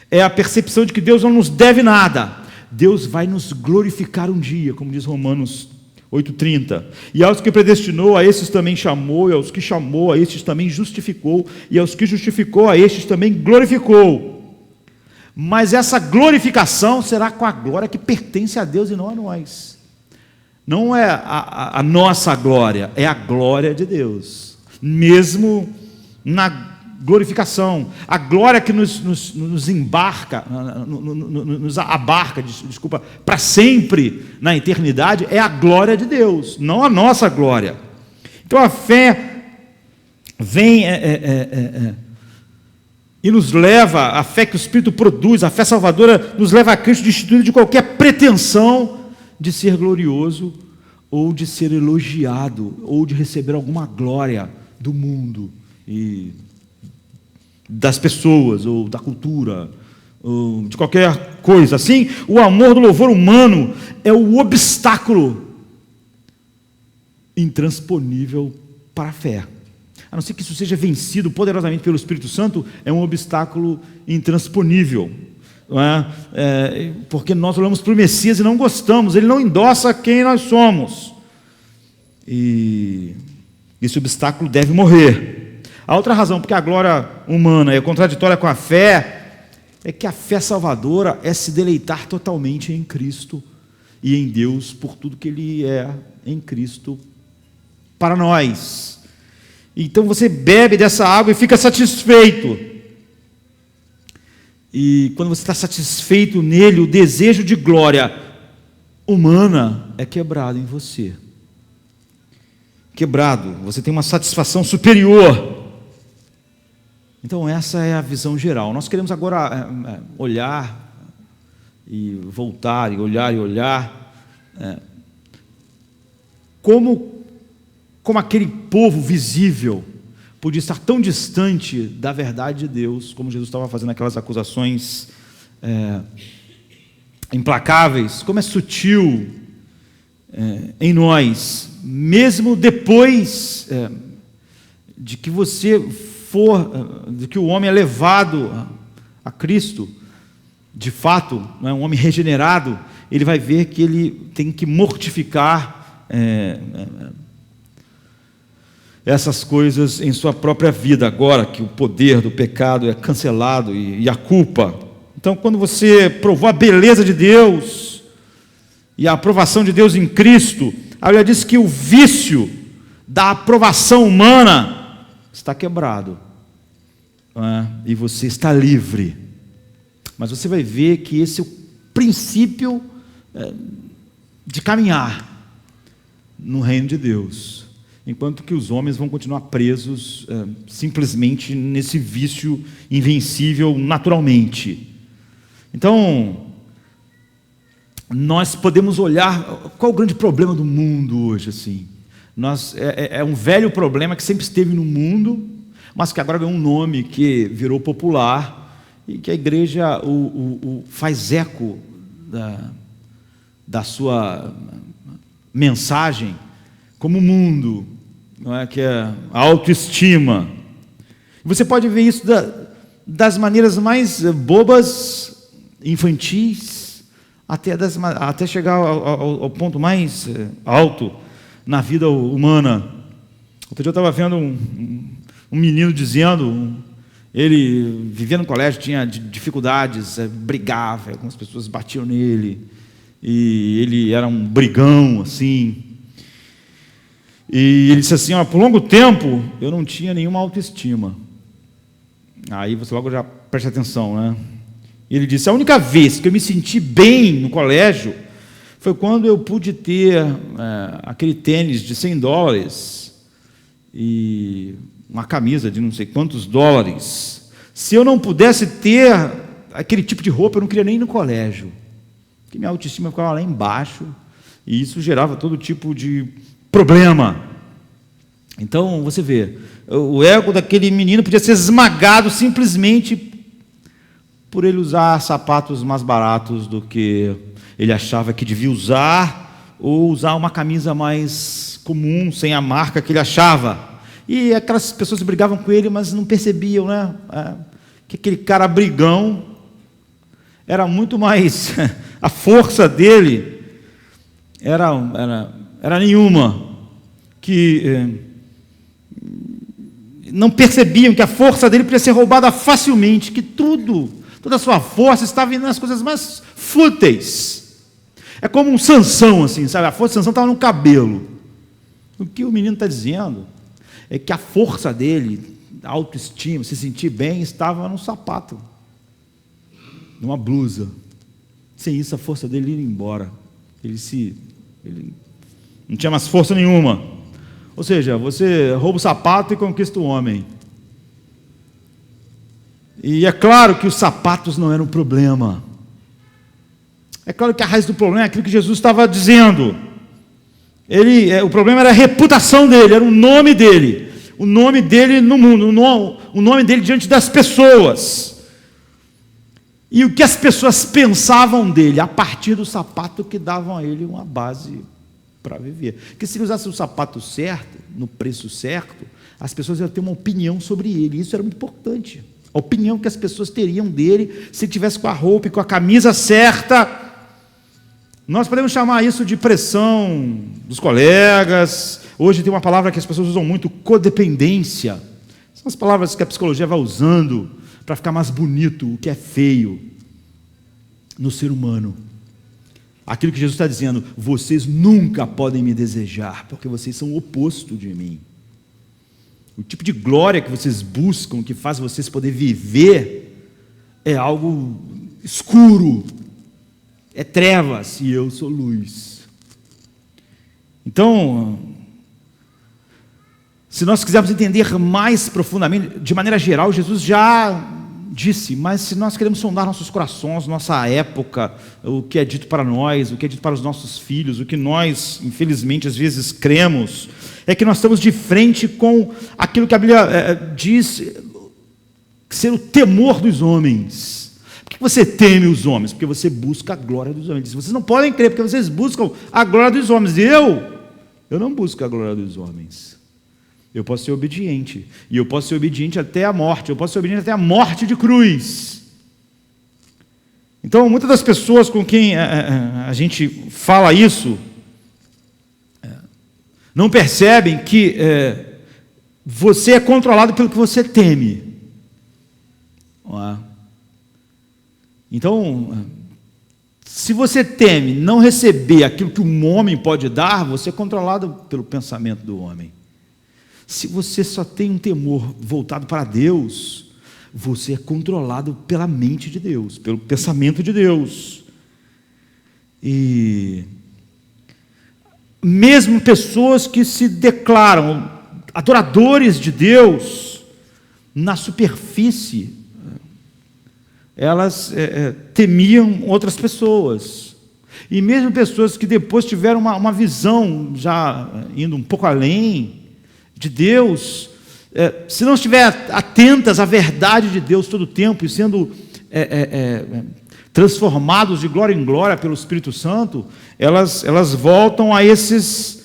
É a percepção de que Deus não nos deve nada. Deus vai nos glorificar um dia, como diz Romanos 8,30. E aos que predestinou, a esses também chamou, e aos que chamou, a estes também justificou, e aos que justificou, a estes também glorificou. Mas essa glorificação será com a glória que pertence a Deus e não a nós. Não é a nossa glória, é a glória de Deus, mesmo na glorificação. A glória que nos embarca, nos abarca, para sempre na eternidade, é a glória de Deus, não a nossa glória. Então a fé vem e nos leva, a fé que o Espírito produz, a fé salvadora, nos leva a Cristo destituído de qualquer pretensão de ser glorioso, ou de ser elogiado, ou de receber alguma glória do mundo e das pessoas, ou da cultura, ou de qualquer coisa. Assim, o amor do louvor humano é o obstáculo intransponível para a fé. A não ser que isso seja vencido poderosamente pelo Espírito Santo, é um obstáculo intransponível. Não é? Porque nós olhamos para o Messias e não gostamos, ele não endossa quem nós somos. E esse obstáculo deve morrer. A outra razão porque a glória humana é contraditória com a fé, é que a fé salvadora é se deleitar totalmente em Cristo e em Deus por tudo que Ele é em Cristo para nós. Então você bebe dessa água e fica satisfeito. E quando você está satisfeito nele, o desejo de glória humana é quebrado em você. Quebrado, você tem uma satisfação superior. Então essa é a visão geral. Nós queremos agora olhar e voltar, e olhar como aquele povo visível podia estar tão distante da verdade de Deus, como Jesus estava fazendo aquelas acusações implacáveis, como é sutil em nós, mesmo depois de que de que o homem é levado a Cristo, de fato, um homem regenerado, ele vai ver que ele tem que mortificar essas coisas em sua própria vida, agora que o poder do pecado é cancelado e a culpa. Então, quando você provou a beleza de Deus e a aprovação de Deus em Cristo, a Bíblia diz que o vício da aprovação humana está quebrado, e você está livre. Mas você vai ver que esse é o princípio de caminhar no reino de Deus, enquanto que os homens vão continuar presos simplesmente nesse vício invencível naturalmente. Então, nós podemos olhar, qual é o grande problema do mundo hoje? Assim? É um velho problema que sempre esteve no mundo, mas que agora ganhou um nome que virou popular, e que a igreja faz eco da sua mensagem, como o mundo, não é? Que é a autoestima. Você pode ver isso das maneiras mais bobas, infantis, até chegar ao ponto mais alto na vida humana. Outro dia eu estava vendo um menino dizendo, ele vivia no colégio, tinha dificuldades, brigava, algumas pessoas batiam nele, e ele era um brigão, assim. E ele disse assim, por longo tempo eu não tinha nenhuma autoestima. Aí você logo já presta atenção, né? E ele disse, a única vez que eu me senti bem no colégio foi quando eu pude ter aquele tênis de $100 e uma camisa de não sei quantos dólares. Se eu não pudesse ter aquele tipo de roupa, eu não queria nem ir no colégio, porque minha autoestima ficava lá embaixo, e isso gerava todo tipo de problema. Então, você vê, o ego daquele menino podia ser esmagado simplesmente por ele usar sapatos mais baratos do que ele achava que devia usar, ou usar uma camisa mais comum, sem a marca que ele achava. E aquelas pessoas brigavam com ele, mas não percebiam, né? Que aquele cara brigão era muito mais... a força dele era nenhuma. Que não percebiam que a força dele podia ser roubada facilmente, que toda a sua força estava indo nas coisas mais fúteis. É como um Sansão, assim, sabe? A força de Sansão estava no cabelo. O que o menino está dizendo é que a força dele, a autoestima, se sentir bem, estava no sapato, numa blusa. Sem isso, a força dele ia embora. Ele não tinha mais força nenhuma. Ou seja, você rouba o sapato e conquista o homem. E é claro que os sapatos não eram o problema. É claro que a raiz do problema é aquilo que Jesus estava dizendo. O problema era a reputação dele, era o nome dele no mundo, o nome dele diante das pessoas. E o que as pessoas pensavam dele, a partir do sapato que davam a ele uma base para viver. Porque se ele usasse o sapato certo, no preço certo, as pessoas iam ter uma opinião sobre ele. Isso era muito importante. A opinião que as pessoas teriam dele, se ele tivesse com a roupa e com a camisa certa. Nós podemos chamar isso de pressão dos colegas. Hoje tem uma palavra que as pessoas usam muito, codependência. São as palavras que a psicologia vai usando para ficar mais bonito o que é feio no ser humano. Aquilo que Jesus está dizendo, vocês nunca podem me desejar, porque vocês são o oposto de mim. O tipo de glória que vocês buscam, que faz vocês poder viver, é algo escuro, é trevas, e eu sou luz. Então, se nós quisermos entender mais profundamente, de maneira geral, Jesus já disse, mas se nós queremos sondar nossos corações, nossa época, o que é dito para nós, o que é dito para os nossos filhos, o que nós, infelizmente, às vezes cremos, é que nós estamos de frente com aquilo que a Bíblia diz ser o temor dos homens. Por que você teme os homens? Porque você busca a glória dos homens. Vocês não podem crer, porque vocês buscam a glória dos homens. Eu não busco a glória dos homens. Eu posso ser obediente, e eu posso ser obediente até a morte, eu posso ser obediente até a morte de cruz. Então, muitas das pessoas com quem a gente fala isso, não percebem que você é controlado pelo que você teme. Então, se você teme não receber aquilo que um homem pode dar, você é controlado pelo pensamento do homem. Se você só tem um temor voltado para Deus, você é controlado pela mente de Deus, pelo pensamento de Deus. E mesmo pessoas que se declaram adoradores de Deus, na superfície, elas temiam outras pessoas. E mesmo pessoas que depois tiveram uma visão, já indo um pouco além de Deus, se não estiver atentas à verdade de Deus todo o tempo e sendo transformados de glória em glória pelo Espírito Santo, elas voltam a esses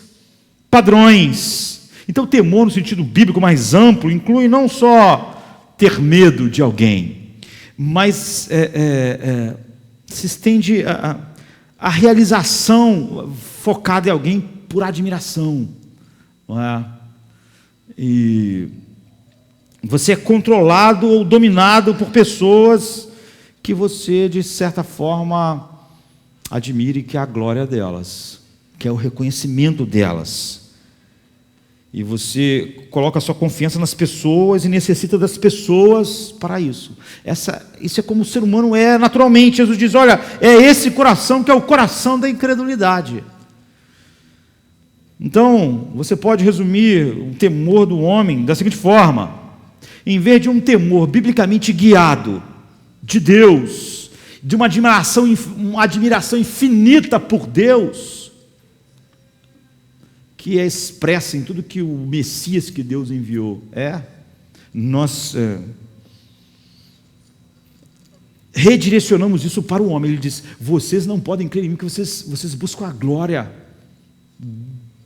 padrões. Então, o temor no sentido bíblico mais amplo inclui não só ter medo de alguém, mas se estende a realização focada em alguém por admiração, não é? E você é controlado ou dominado por pessoas que você, de certa forma, admire, que é a glória delas, que é o reconhecimento delas. E você coloca a sua confiança nas pessoas e necessita das pessoas para isso. Isso é como o ser humano é naturalmente. Jesus diz, olha, é esse coração que é o coração da incredulidade. Então, você pode resumir o temor do homem da seguinte forma: em vez de um temor biblicamente guiado de Deus, de uma admiração infinita por Deus, que é expressa em tudo que o Messias que Deus enviou nós redirecionamos isso para o homem. Ele diz, vocês não podem crer em mim, porque vocês buscam a glória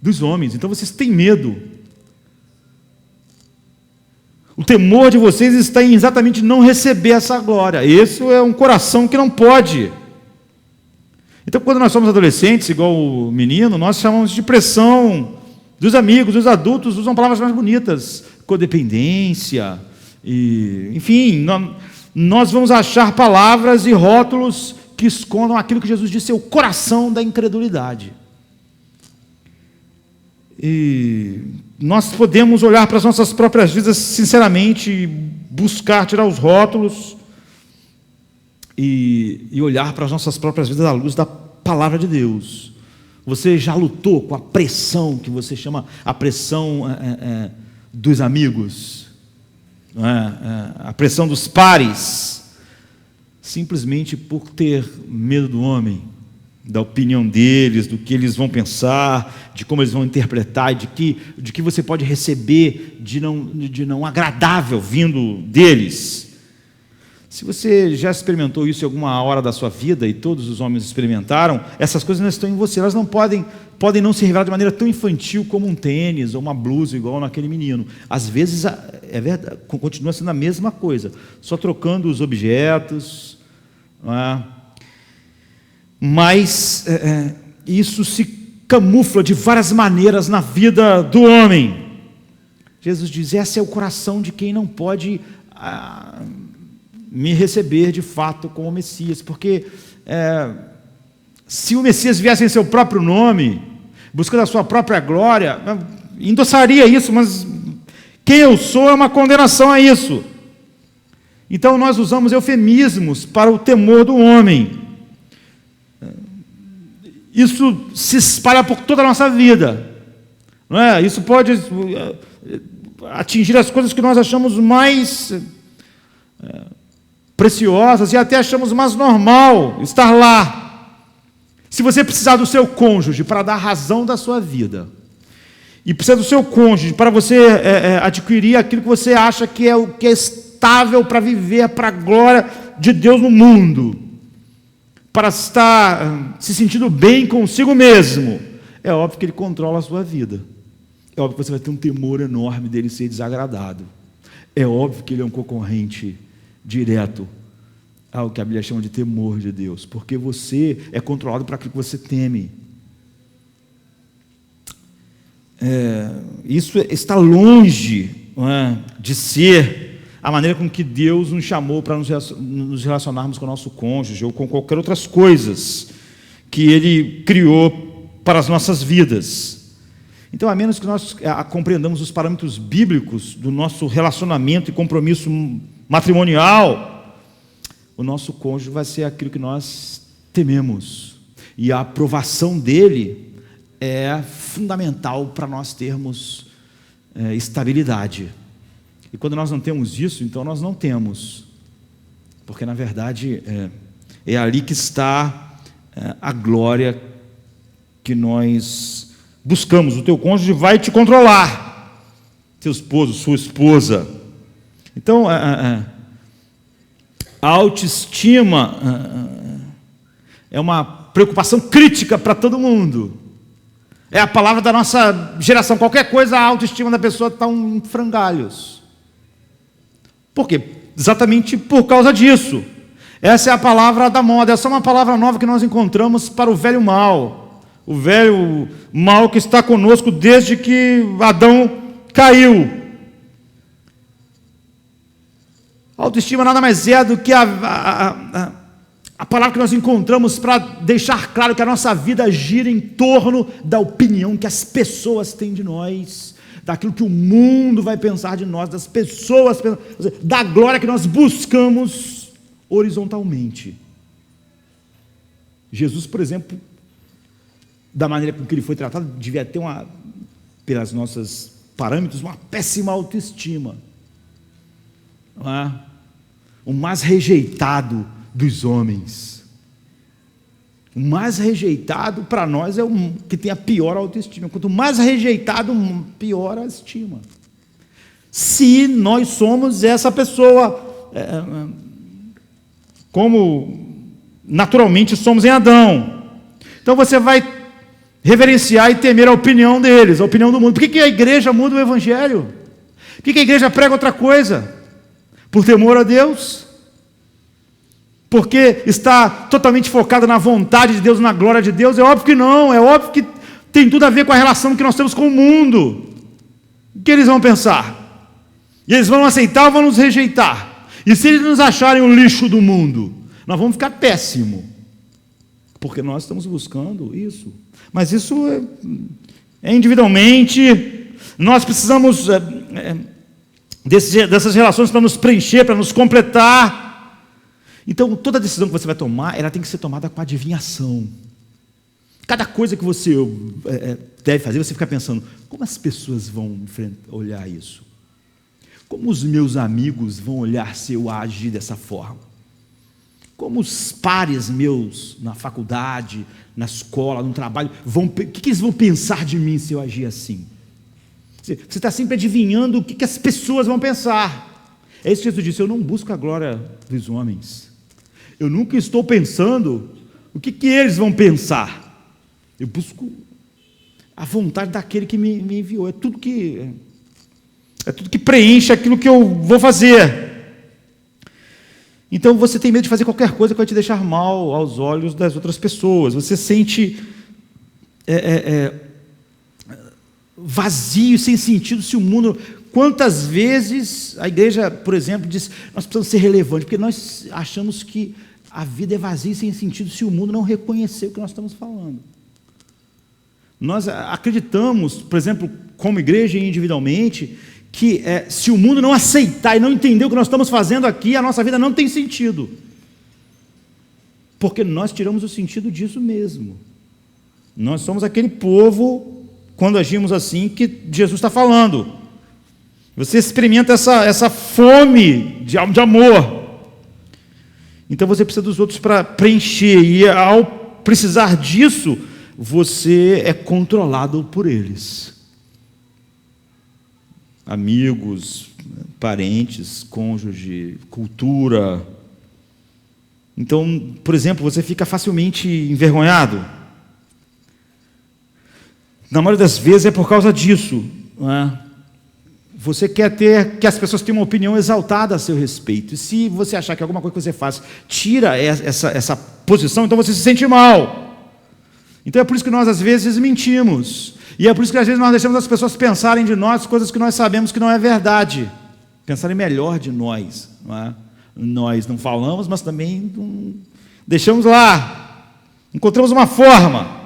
dos homens, então vocês têm medo. O temor de vocês está em exatamente não receber essa glória. Esse é um coração que não pode. Então, quando nós somos adolescentes, igual o menino, nós chamamos de pressão dos amigos, os adultos usam palavras mais bonitas, codependência, enfim, nós vamos achar palavras e rótulos que escondam aquilo que Jesus disse é o coração da incredulidade. E nós podemos olhar para as nossas próprias vidas sinceramente e buscar tirar os rótulos e olhar para as nossas próprias vidas à luz da palavra de Deus. Você já lutou com a pressão que você chama a pressão dos amigos, a pressão dos pares, simplesmente por ter medo do homem, da opinião deles, do que eles vão pensar, de como eles vão interpretar, de que você pode receber de não agradável vindo deles. Se você já experimentou isso em alguma hora da sua vida, e todos os homens experimentaram, essas coisas não estão em você, elas não podem não se revelar de maneira tão infantil como um tênis ou uma blusa igual naquele menino. Às vezes é verdade, continua sendo a mesma coisa, só trocando os objetos, não é? Mas isso se camufla de várias maneiras na vida do homem. Jesus diz, esse é o coração de quem não pode me receber de fato como Messias, porque se o Messias viesse em seu próprio nome, buscando a sua própria glória, endossaria isso, mas quem eu sou é uma condenação a isso. Então nós usamos eufemismos para o temor do homem. Isso se espalha por toda a nossa vida, não é? Isso pode atingir as coisas que nós achamos mais preciosas e até achamos mais normal estar lá. Se você precisar do seu cônjuge para dar razão da sua vida, e precisa do seu cônjuge para você adquirir aquilo que você acha que é o que é estável para viver para a glória de Deus no mundo, para estar se sentindo bem consigo mesmo, é óbvio que ele controla a sua vida. É óbvio que você vai ter um temor enorme dele ser desagradado. É óbvio que ele é um concorrente direto ao que a Bíblia chama de temor de Deus, porque você é controlado por aquilo que você teme. Isso está longe, não é, de ser a maneira com que Deus nos chamou para nos relacionarmos com o nosso cônjuge ou com qualquer outras coisas que Ele criou para as nossas vidas. Então, a menos que nós compreendamos os parâmetros bíblicos do nosso relacionamento e compromisso matrimonial, o nosso cônjuge vai ser aquilo que nós tememos. E a aprovação dele é fundamental para nós termos estabilidade. E quando nós não temos isso, então nós não temos, porque na verdade é ali que está a glória que nós buscamos. O teu cônjuge vai te controlar, teu esposo, sua esposa. Então a autoestima é uma preocupação crítica para todo mundo. É a palavra da nossa geração. Qualquer coisa, a autoestima da pessoa está em frangalhos. Por quê? Exatamente por causa disso. Essa é a palavra da moda. Essa é uma palavra nova que nós encontramos para o velho mal. O velho mal que está conosco desde que Adão caiu. A autoestima nada mais é do que a palavra que nós encontramos para deixar claro que a nossa vida gira em torno da opinião que as pessoas têm de nós, daquilo que o mundo vai pensar de nós, das pessoas, da glória que nós buscamos horizontalmente. Jesus, por exemplo, da maneira com que ele foi tratado, devia ter pelas nossas parâmetros, uma péssima autoestima. Não é? O mais rejeitado dos homens. O mais rejeitado para nós é o que tem a pior autoestima. Quanto mais rejeitado, pior a estima. Se nós somos essa pessoa, como naturalmente somos em Adão. Então você vai reverenciar e temer a opinião deles, a opinião do mundo. Por que a igreja muda o evangelho? Por que a igreja prega outra coisa? Por temor a Deus? Porque está totalmente focada na vontade de Deus, na glória de Deus? É óbvio que não, é óbvio que tem tudo a ver com a relação que nós temos com o mundo. O que eles vão pensar? E eles vão aceitar ou vão nos rejeitar? E se eles nos acharem o lixo do mundo, nós vamos ficar péssimo, porque nós estamos buscando isso. Mas isso é individualmente. Nós precisamos dessas relações para nos preencher, para nos completar. Então, toda decisão que você vai tomar, ela tem que ser tomada com adivinhação. Cada coisa que você deve fazer, você fica pensando, como as pessoas vão olhar isso? Como os meus amigos vão olhar se eu agir dessa forma? Como os pares meus na faculdade, na escola, no trabalho, o que eles vão pensar de mim se eu agir assim? Você está sempre adivinhando o que as pessoas vão pensar. É isso que Jesus disse: eu não busco a glória dos homens. Eu nunca estou pensando o que eles vão pensar. Eu busco a vontade daquele que me enviou. É tudo que preenche aquilo que eu vou fazer. Então você tem medo de fazer qualquer coisa que vai te deixar mal aos olhos das outras pessoas. Você sente vazio, sem sentido, se o mundo... Quantas vezes a igreja, por exemplo, diz, nós precisamos ser relevantes, porque nós achamos que a vida é vazia e sem sentido se o mundo não reconhecer o que nós estamos falando. Nós acreditamos, por exemplo, como igreja e individualmente, que se o mundo não aceitar e não entender o que nós estamos fazendo aqui, a nossa vida não tem sentido. Porque nós tiramos o sentido disso mesmo. Nós somos aquele povo, quando agimos assim, que Jesus está falando. Você experimenta essa fome de amor. Então você precisa dos outros para preencher. E ao precisar disso, você é controlado por eles. Amigos, parentes, cônjuge, cultura. Então, por exemplo, você fica facilmente envergonhado. Na maioria das vezes é por causa disso, não é? Você quer que as pessoas tenham uma opinião exaltada a seu respeito. E se você achar que alguma coisa que você faz tira essa posição, então você se sente mal. Então é por isso que nós às vezes mentimos. E é por isso que às vezes nós deixamos as pessoas pensarem de nós coisas que nós sabemos que não é verdade. Pensarem melhor de nós. Não é? Nós não falamos, mas também não deixamos lá. Encontramos uma forma.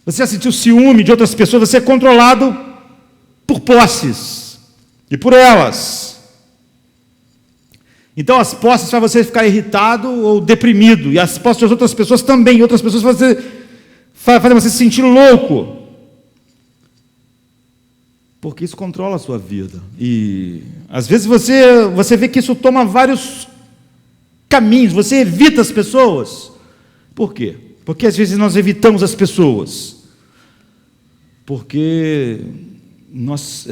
Você já sentiu ciúme de outras pessoas? Você é controlado por posses e por elas. Então as posses fazem você ficar irritado ou deprimido, e as posses das outras pessoas também. Outras pessoas fazem você se sentir louco, porque isso controla a sua vida. E às vezes você vê que isso toma vários caminhos. Você evita as pessoas. Por quê? Porque às vezes nós evitamos as pessoas porque nós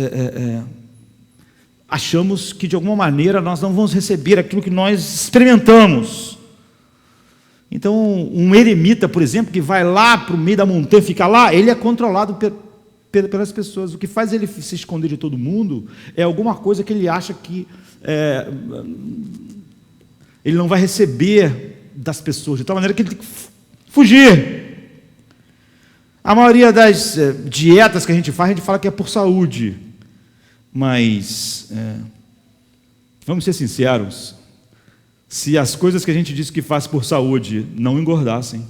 achamos que de alguma maneira nós não vamos receber aquilo que nós experimentamos. Então, um eremita, por exemplo, que vai lá para o meio da montanha, fica lá, ele é controlado pelas pessoas. O que faz ele se esconder de todo mundo é alguma coisa que ele acha que ele não vai receber das pessoas, de tal maneira que ele tem que fugir. A maioria das dietas que a gente fala que é por saúde, mas vamos ser sinceros, se as coisas que a gente diz que faz por saúde não engordassem,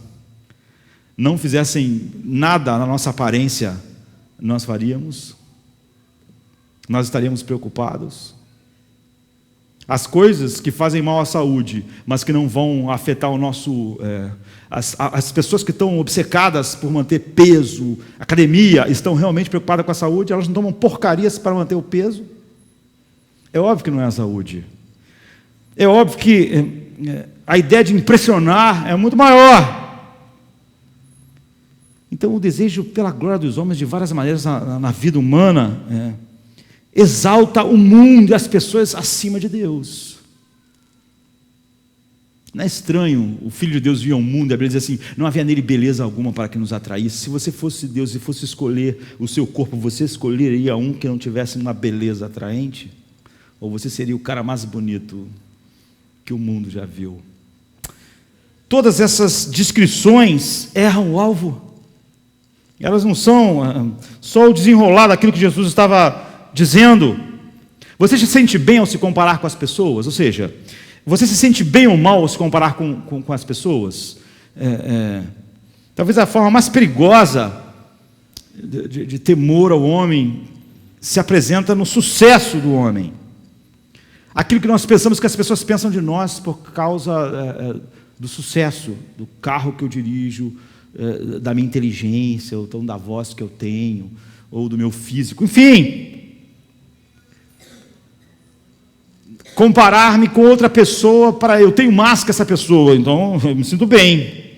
não fizessem nada na nossa aparência nós faríamos? Nós estaríamos preocupados? As coisas que fazem mal à saúde, mas que não vão afetar o nosso... As pessoas que estão obcecadas por manter peso, academia, estão realmente preocupadas com a saúde, elas não tomam porcarias para manter o peso? É óbvio que não é a saúde. É óbvio que a ideia de impressionar é muito maior. Então, o desejo pela glória dos homens, de várias maneiras na vida humana, exalta o mundo e as pessoas acima de Deus. Não é estranho o Filho de Deus vir ao mundo e a Bíblia diz assim: não havia nele beleza alguma para que nos atraísse. Se você fosse Deus e fosse escolher o seu corpo, você escolheria um que não tivesse uma beleza atraente? Ou você seria o cara mais bonito que o mundo já viu? Todas essas descrições erram o alvo. Elas não são só o desenrolar daquilo que Jesus estava dizendo. Você se sente bem ao se comparar com as pessoas? Ou seja, você se sente bem ou mal ao se comparar com as pessoas? Talvez a forma mais perigosa de temor ao homem se apresenta no sucesso do homem. Aquilo que nós pensamos que as pessoas pensam de nós por causa do sucesso, do carro que eu dirijo, da minha inteligência, ou então da voz que eu tenho, ou do meu físico, enfim. Comparar-me com outra pessoa, eu tenho mais que essa pessoa, então eu me sinto bem.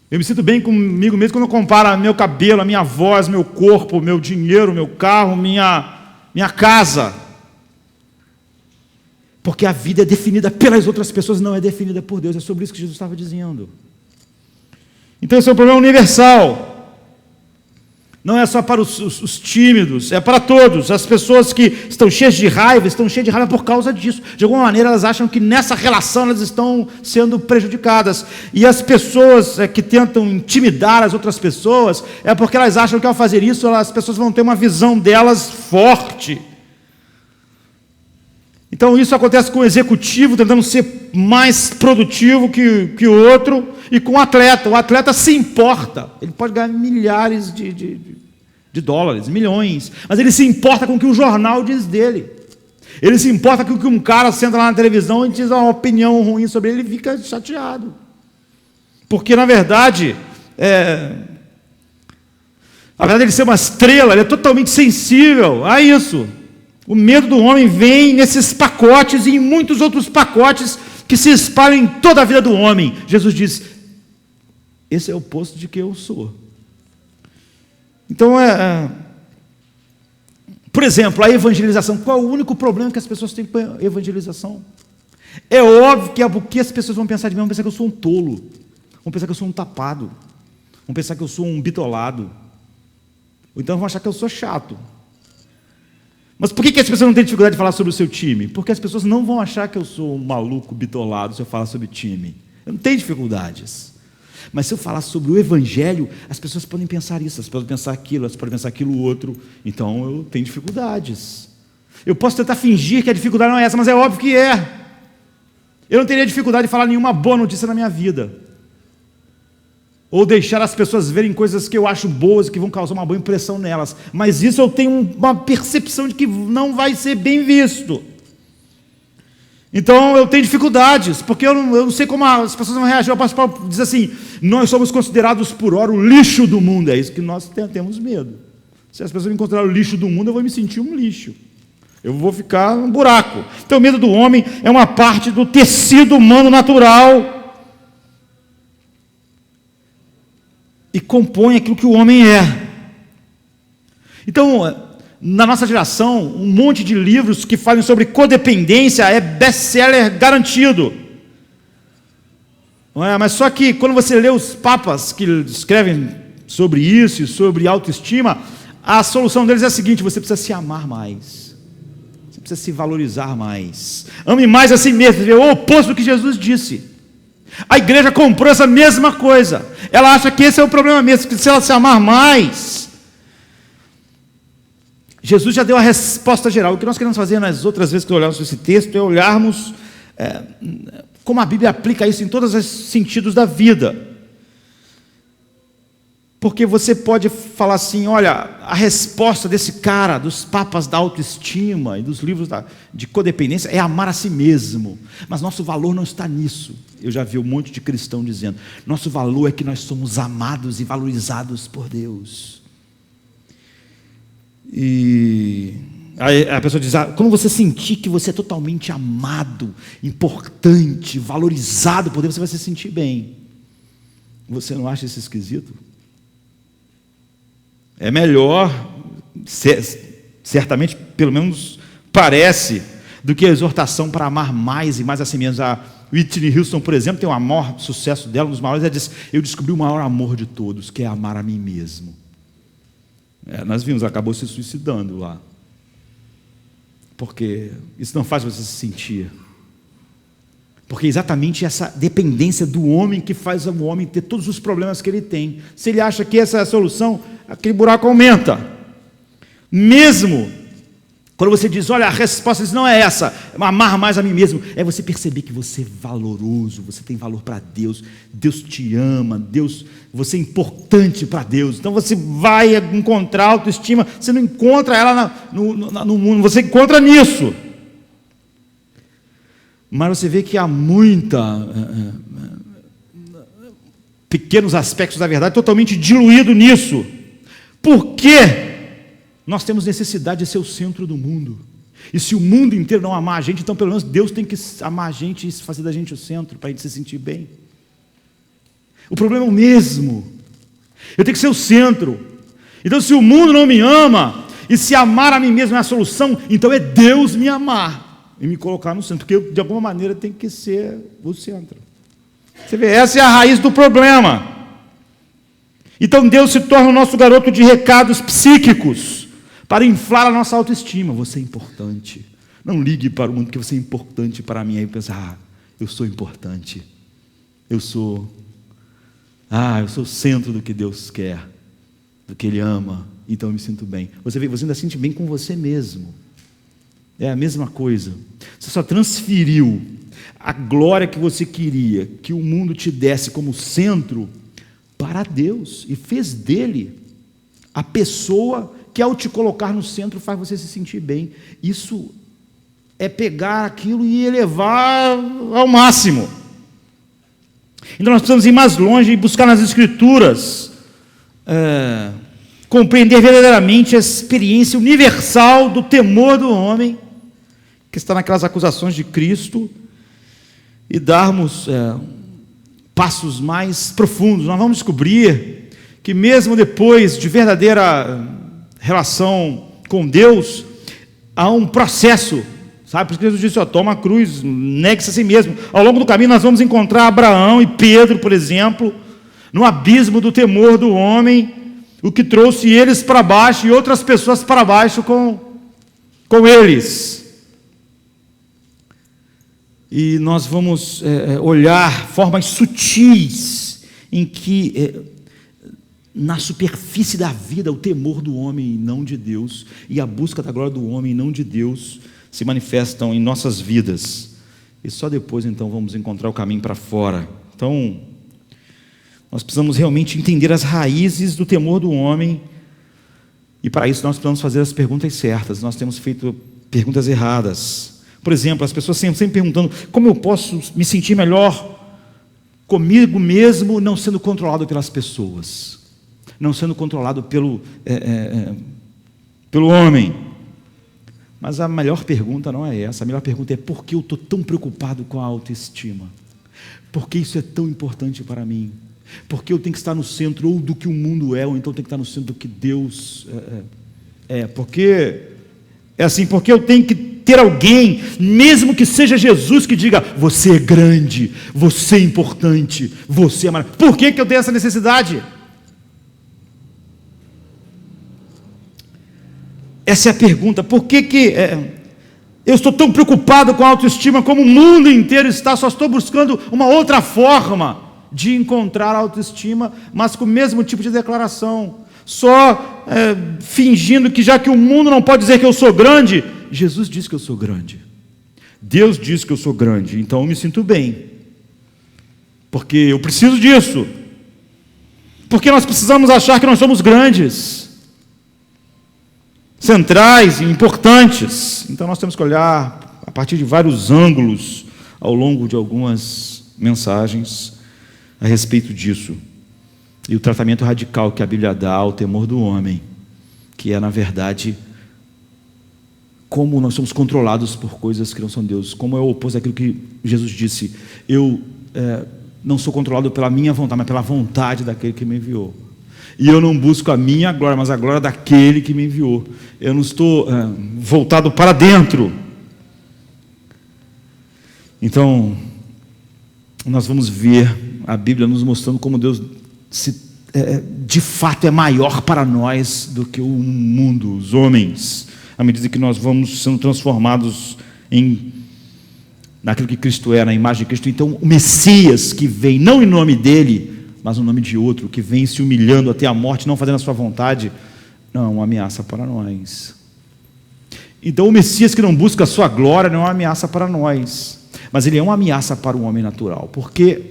Eu me sinto bem comigo mesmo quando eu comparo meu cabelo, a minha voz, meu corpo, meu dinheiro, meu carro, minha casa. Porque a vida é definida pelas outras pessoas, não é definida por Deus. É sobre isso que Jesus estava dizendo. Então esse é um problema universal. Não é só para os tímidos, é para todos. As pessoas que estão cheias de raiva por causa disso. De alguma maneira elas acham que nessa relação elas estão sendo prejudicadas. E as pessoas que tentam intimidar as outras pessoas, é porque elas acham que ao fazer isso, as pessoas vão ter uma visão delas forte. Então isso acontece com o executivo tentando ser mais produtivo que o outro, e com o atleta. O atleta se importa, ele pode ganhar milhares de dólares, milhões, mas ele se importa com o que o jornal diz dele. Ele se importa com o que um cara senta lá na televisão e diz uma opinião ruim sobre ele, ele fica chateado. Porque na verdade, apesar de ele ser uma estrela, ele é totalmente sensível a isso. O medo do homem vem nesses pacotes e em muitos outros pacotes que se espalham em toda a vida do homem. Jesus diz: esse é o oposto de que eu sou. Então, por exemplo, a evangelização. Qual é o único problema que as pessoas têm com a evangelização? É óbvio que o que as pessoas vão pensar de mim? Vão pensar que eu sou um tolo, vão pensar que eu sou um tapado, vão pensar que eu sou um bitolado, ou então vão achar que eu sou chato. Mas por que as pessoas não têm dificuldade de falar sobre o seu time? Porque as pessoas não vão achar que eu sou um maluco bitolado se eu falar sobre time. Eu não tenho dificuldades. Mas se eu falar sobre o Evangelho, as pessoas podem pensar isso, elas podem pensar aquilo, elas podem pensar aquilo outro. Então eu tenho dificuldades. Eu posso tentar fingir que a dificuldade não é essa, mas é óbvio que é. Eu não teria dificuldade de falar nenhuma boa notícia na minha vida. Ou deixar as pessoas verem coisas que eu acho boas e que vão causar uma boa impressão nelas. Mas isso eu tenho uma percepção de que não vai ser bem visto. Então eu tenho dificuldades, porque eu não sei como as pessoas vão reagir. O apóstolo Paulo diz assim: nós somos considerados por ora o lixo do mundo. É isso que nós temos medo. Se as pessoas me considerarem o lixo do mundo, eu vou me sentir um lixo. Eu vou ficar um buraco. Então o medo do homem é uma parte do tecido humano natural. E compõe aquilo que o homem é. Então, na nossa geração, um monte de livros que falam sobre codependência é best-seller garantido. Não é? Mas só que quando você lê os papas que escrevem sobre isso e sobre autoestima, a solução deles é a seguinte: você precisa se amar mais. Você precisa se valorizar mais. Ame mais a si mesmo. É o oposto do que Jesus disse. A igreja comprou essa mesma coisa. Ela acha que esse é o problema mesmo, que se ela se amar mais. Jesus já deu a resposta geral. O que nós queremos fazer nas outras vezes que olharmos esse texto é olharmos como a Bíblia aplica isso em todos os sentidos da vida. Porque você pode falar assim, olha, a resposta desse cara, dos papas da autoestima e dos livros de codependência é amar a si mesmo. Mas nosso valor não está nisso. Eu já vi um monte de cristão dizendo, nosso valor é que nós somos amados e valorizados por Deus. E aí a pessoa diz, quando você sentir que você é totalmente amado, importante, valorizado por Deus, você vai se sentir bem. Você não acha isso esquisito? É melhor, certamente, pelo menos parece, do que a exortação para amar mais e mais a si mesmo. A Whitney Houston, por exemplo, tem o maior sucesso dela, um dos maiores, ela diz, eu descobri o maior amor de todos, que é amar a mim mesmo. Nós vimos, ela acabou se suicidando lá. Porque isso não faz você se sentir. Porque é exatamente essa dependência do homem que faz o homem ter todos os problemas que ele tem. Se ele acha que essa é a solução, aquele buraco aumenta. Mesmo quando você diz, olha, a resposta não é essa, amar mais a mim mesmo, é você perceber que você é valoroso, você tem valor para Deus, Deus te ama, você é importante para Deus. Então você vai encontrar autoestima, você não encontra ela no mundo, você encontra nisso. Mas você vê que há pequenos aspectos da verdade totalmente diluído nisso. Por quê? Nós temos necessidade de ser o centro do mundo. E se o mundo inteiro não amar a gente, então pelo menos Deus tem que amar a gente e fazer da gente o centro, para a gente se sentir bem. O problema é o mesmo. Eu tenho que ser o centro. Então se o mundo não me ama, e se amar a mim mesmo é a solução, então é Deus me amar e me colocar no centro, porque eu, de alguma maneira, tenho que ser o centro. Você vê, essa é a raiz do problema. Então Deus se torna o nosso garoto de recados psíquicos, para inflar a nossa autoestima. Você é importante. Não ligue para o mundo, porque você é importante para mim. Aí pensa, eu sou importante. Eu sou o centro do que Deus quer, do que Ele ama. Então eu me sinto bem. Você vê, você ainda se sente bem com você mesmo. É a mesma coisa. Você só transferiu a glória que você queria que o mundo te desse como centro para Deus e fez dele a pessoa que, ao te colocar no centro, faz você se sentir bem. Isso é pegar aquilo e elevar ao máximo. Então nós precisamos ir mais longe e buscar nas Escrituras compreender verdadeiramente a experiência universal do temor do homem, que está naquelas acusações de Cristo, e darmos passos mais profundos. Nós vamos descobrir que mesmo depois de verdadeira relação com Deus, há um processo, sabe? Por isso que Jesus disse, toma a cruz, negue-se a si mesmo. Ao longo do caminho nós vamos encontrar Abraão e Pedro, por exemplo, no abismo do temor do homem, o que trouxe eles para baixo e outras pessoas para baixo com eles. E nós vamos olhar formas sutis em que na superfície da vida, o temor do homem e não de Deus, e a busca da glória do homem e não de Deus, se manifestam em nossas vidas. E só depois, então, vamos encontrar o caminho para fora. Então, nós precisamos realmente entender as raízes do temor do homem, e para isso nós precisamos fazer as perguntas certas. Nós temos feito perguntas erradas. Por exemplo, as pessoas sempre perguntando, como eu posso me sentir melhor comigo mesmo, não sendo controlado pelas pessoas? Não sendo controlado pelo homem. Mas a melhor pergunta não é essa. A melhor pergunta é, por que eu estou tão preocupado com a autoestima? Por que isso é tão importante para mim? Por que eu tenho que estar no centro ou do que o mundo é, ou então tenho que estar no centro do que Deus Porque é assim, porque eu tenho que ter alguém, mesmo que seja Jesus, que diga, você é grande, você é importante, você é maravilhoso. Por que eu tenho essa necessidade? Essa é a pergunta. Por que eu estou tão preocupado com a autoestima como o mundo inteiro está? Só estou buscando uma outra forma de encontrar a autoestima, mas com o mesmo tipo de declaração. Só fingindo que, já que o mundo não pode dizer que eu sou grande, Jesus diz que eu sou grande. Deus diz que eu sou grande, então eu me sinto bem. Porque eu preciso disso. Porque nós precisamos achar que nós somos grandes, centrais e importantes. Então nós temos que olhar a partir de vários ângulos ao longo de algumas mensagens a respeito disso. E o tratamento radical que a Bíblia dá ao temor do homem, que é, na verdade, como nós somos controlados por coisas que não são Deus, como é o oposto daquilo que Jesus disse: eu não sou controlado pela minha vontade, mas pela vontade daquele que me enviou. E eu não busco a minha glória, mas a glória daquele que me enviou. Eu não estou voltado para dentro. Então, nós vamos ver a Bíblia nos mostrando como Deus de fato é maior para nós do que o mundo, os homens, à medida que nós vamos sendo transformados naquilo que Cristo é, na imagem de Cristo. Então o Messias que vem, não em nome dele, mas no nome de outro, que vem se humilhando até a morte, não fazendo a sua vontade, não é uma ameaça para nós. Então o Messias que não busca a sua glória não é uma ameaça para nós, mas ele é uma ameaça para o homem natural. Por quê?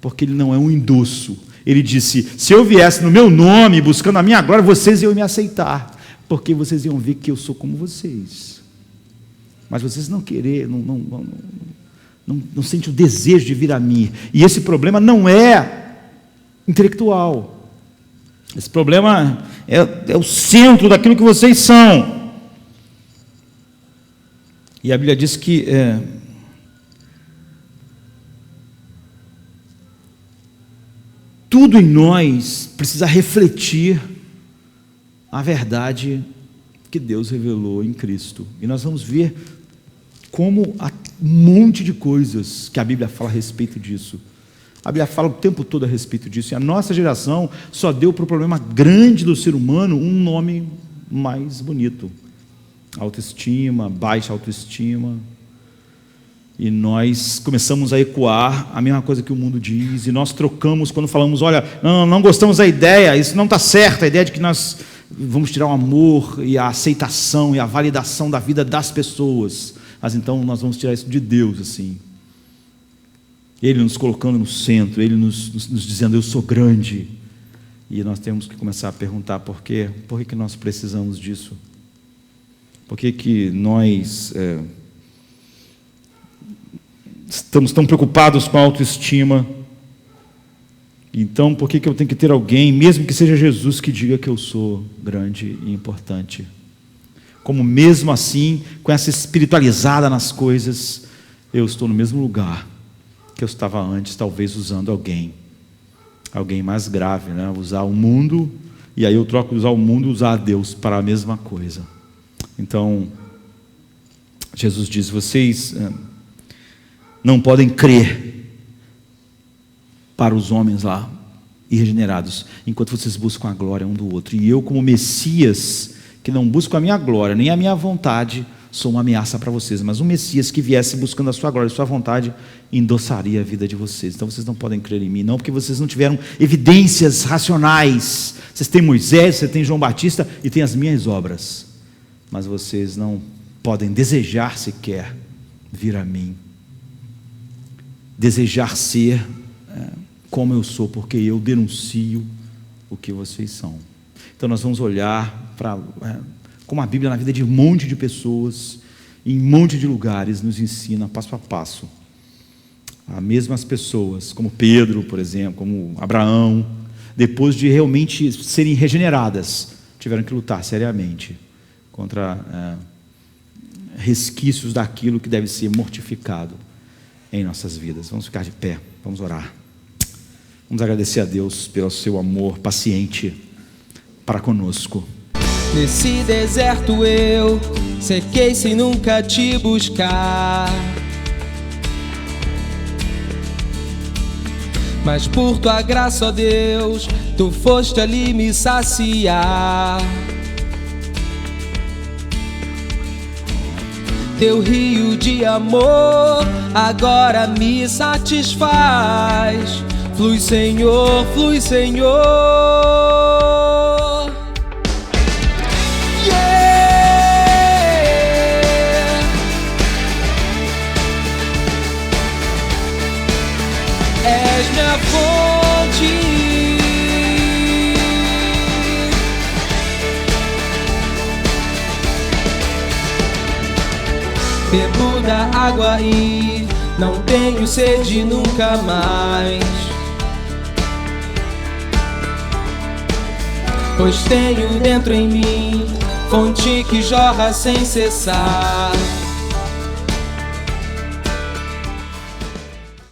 Porque ele não é um endosso. Ele disse: se eu viesse no meu nome, buscando a minha glória, vocês iam me aceitar, porque vocês iam ver que eu sou como vocês. Mas vocês não sentem o desejo de vir a mim. E esse problema não é intelectual. Esse problema é o centro daquilo que vocês são. E a Bíblia diz que tudo em nós precisa refletir a verdade que Deus revelou em Cristo. E nós vamos ver como há um monte de coisas que a Bíblia fala a respeito disso. A Bíblia fala o tempo todo a respeito disso. E a nossa geração só deu para o problema grande do ser humano um nome mais bonito: autoestima, baixa autoestima. E nós começamos a ecoar a mesma coisa que o mundo diz, e nós trocamos quando falamos: olha, não gostamos da ideia, isso não está certo, a ideia de que nós vamos tirar o amor e a aceitação e a validação da vida das pessoas, mas então nós vamos tirar isso de Deus, assim. Ele nos colocando no centro, Ele nos dizendo: eu sou grande. E nós temos que começar a perguntar: por quê? Por que nós precisamos disso? Por que nós estamos tão preocupados com a autoestima? Então, por que eu tenho que ter alguém, mesmo que seja Jesus, que diga que eu sou grande e importante? Como mesmo assim, com essa espiritualizada nas coisas, eu estou no mesmo lugar que eu estava antes, talvez usando alguém mais grave, né? Usar o mundo, e aí eu troco usar o mundo e usar a Deus para a mesma coisa. Então, Jesus diz: vocês não podem crer para os homens lá, irregenerados, enquanto vocês buscam a glória um do outro. E eu, como Messias, que não busco a minha glória, nem a minha vontade, sou uma ameaça para vocês. Mas um Messias que viesse buscando a sua glória e a sua vontade, endossaria a vida de vocês. Então vocês não podem crer em mim, não porque vocês não tiveram evidências racionais. Vocês têm Moisés, você tem João Batista e tem as minhas obras, mas vocês não podem desejar sequer vir a mim, desejar ser como eu sou, porque eu denuncio o que vocês são. Então nós vamos olhar para como a Bíblia, na vida de um monte de pessoas, em um monte de lugares, nos ensina passo a passo. As mesmas pessoas, como Pedro, por exemplo, como Abraão, depois de realmente serem regeneradas, tiveram que lutar seriamente contra resquícios daquilo que deve ser mortificado em nossas vidas. Vamos ficar de pé, vamos orar. Vamos agradecer a Deus pelo seu amor paciente para conosco. Nesse deserto eu sequei sem nunca te buscar, mas por tua graça, ó Deus, tu foste ali me saciar. Teu rio de amor agora me satisfaz. Flui, Senhor, flui, Senhor. Yeah. És minha fonte, Bebo da água e não tenho sede nunca mais, pois tenho dentro em mim fonte que jorra sem cessar.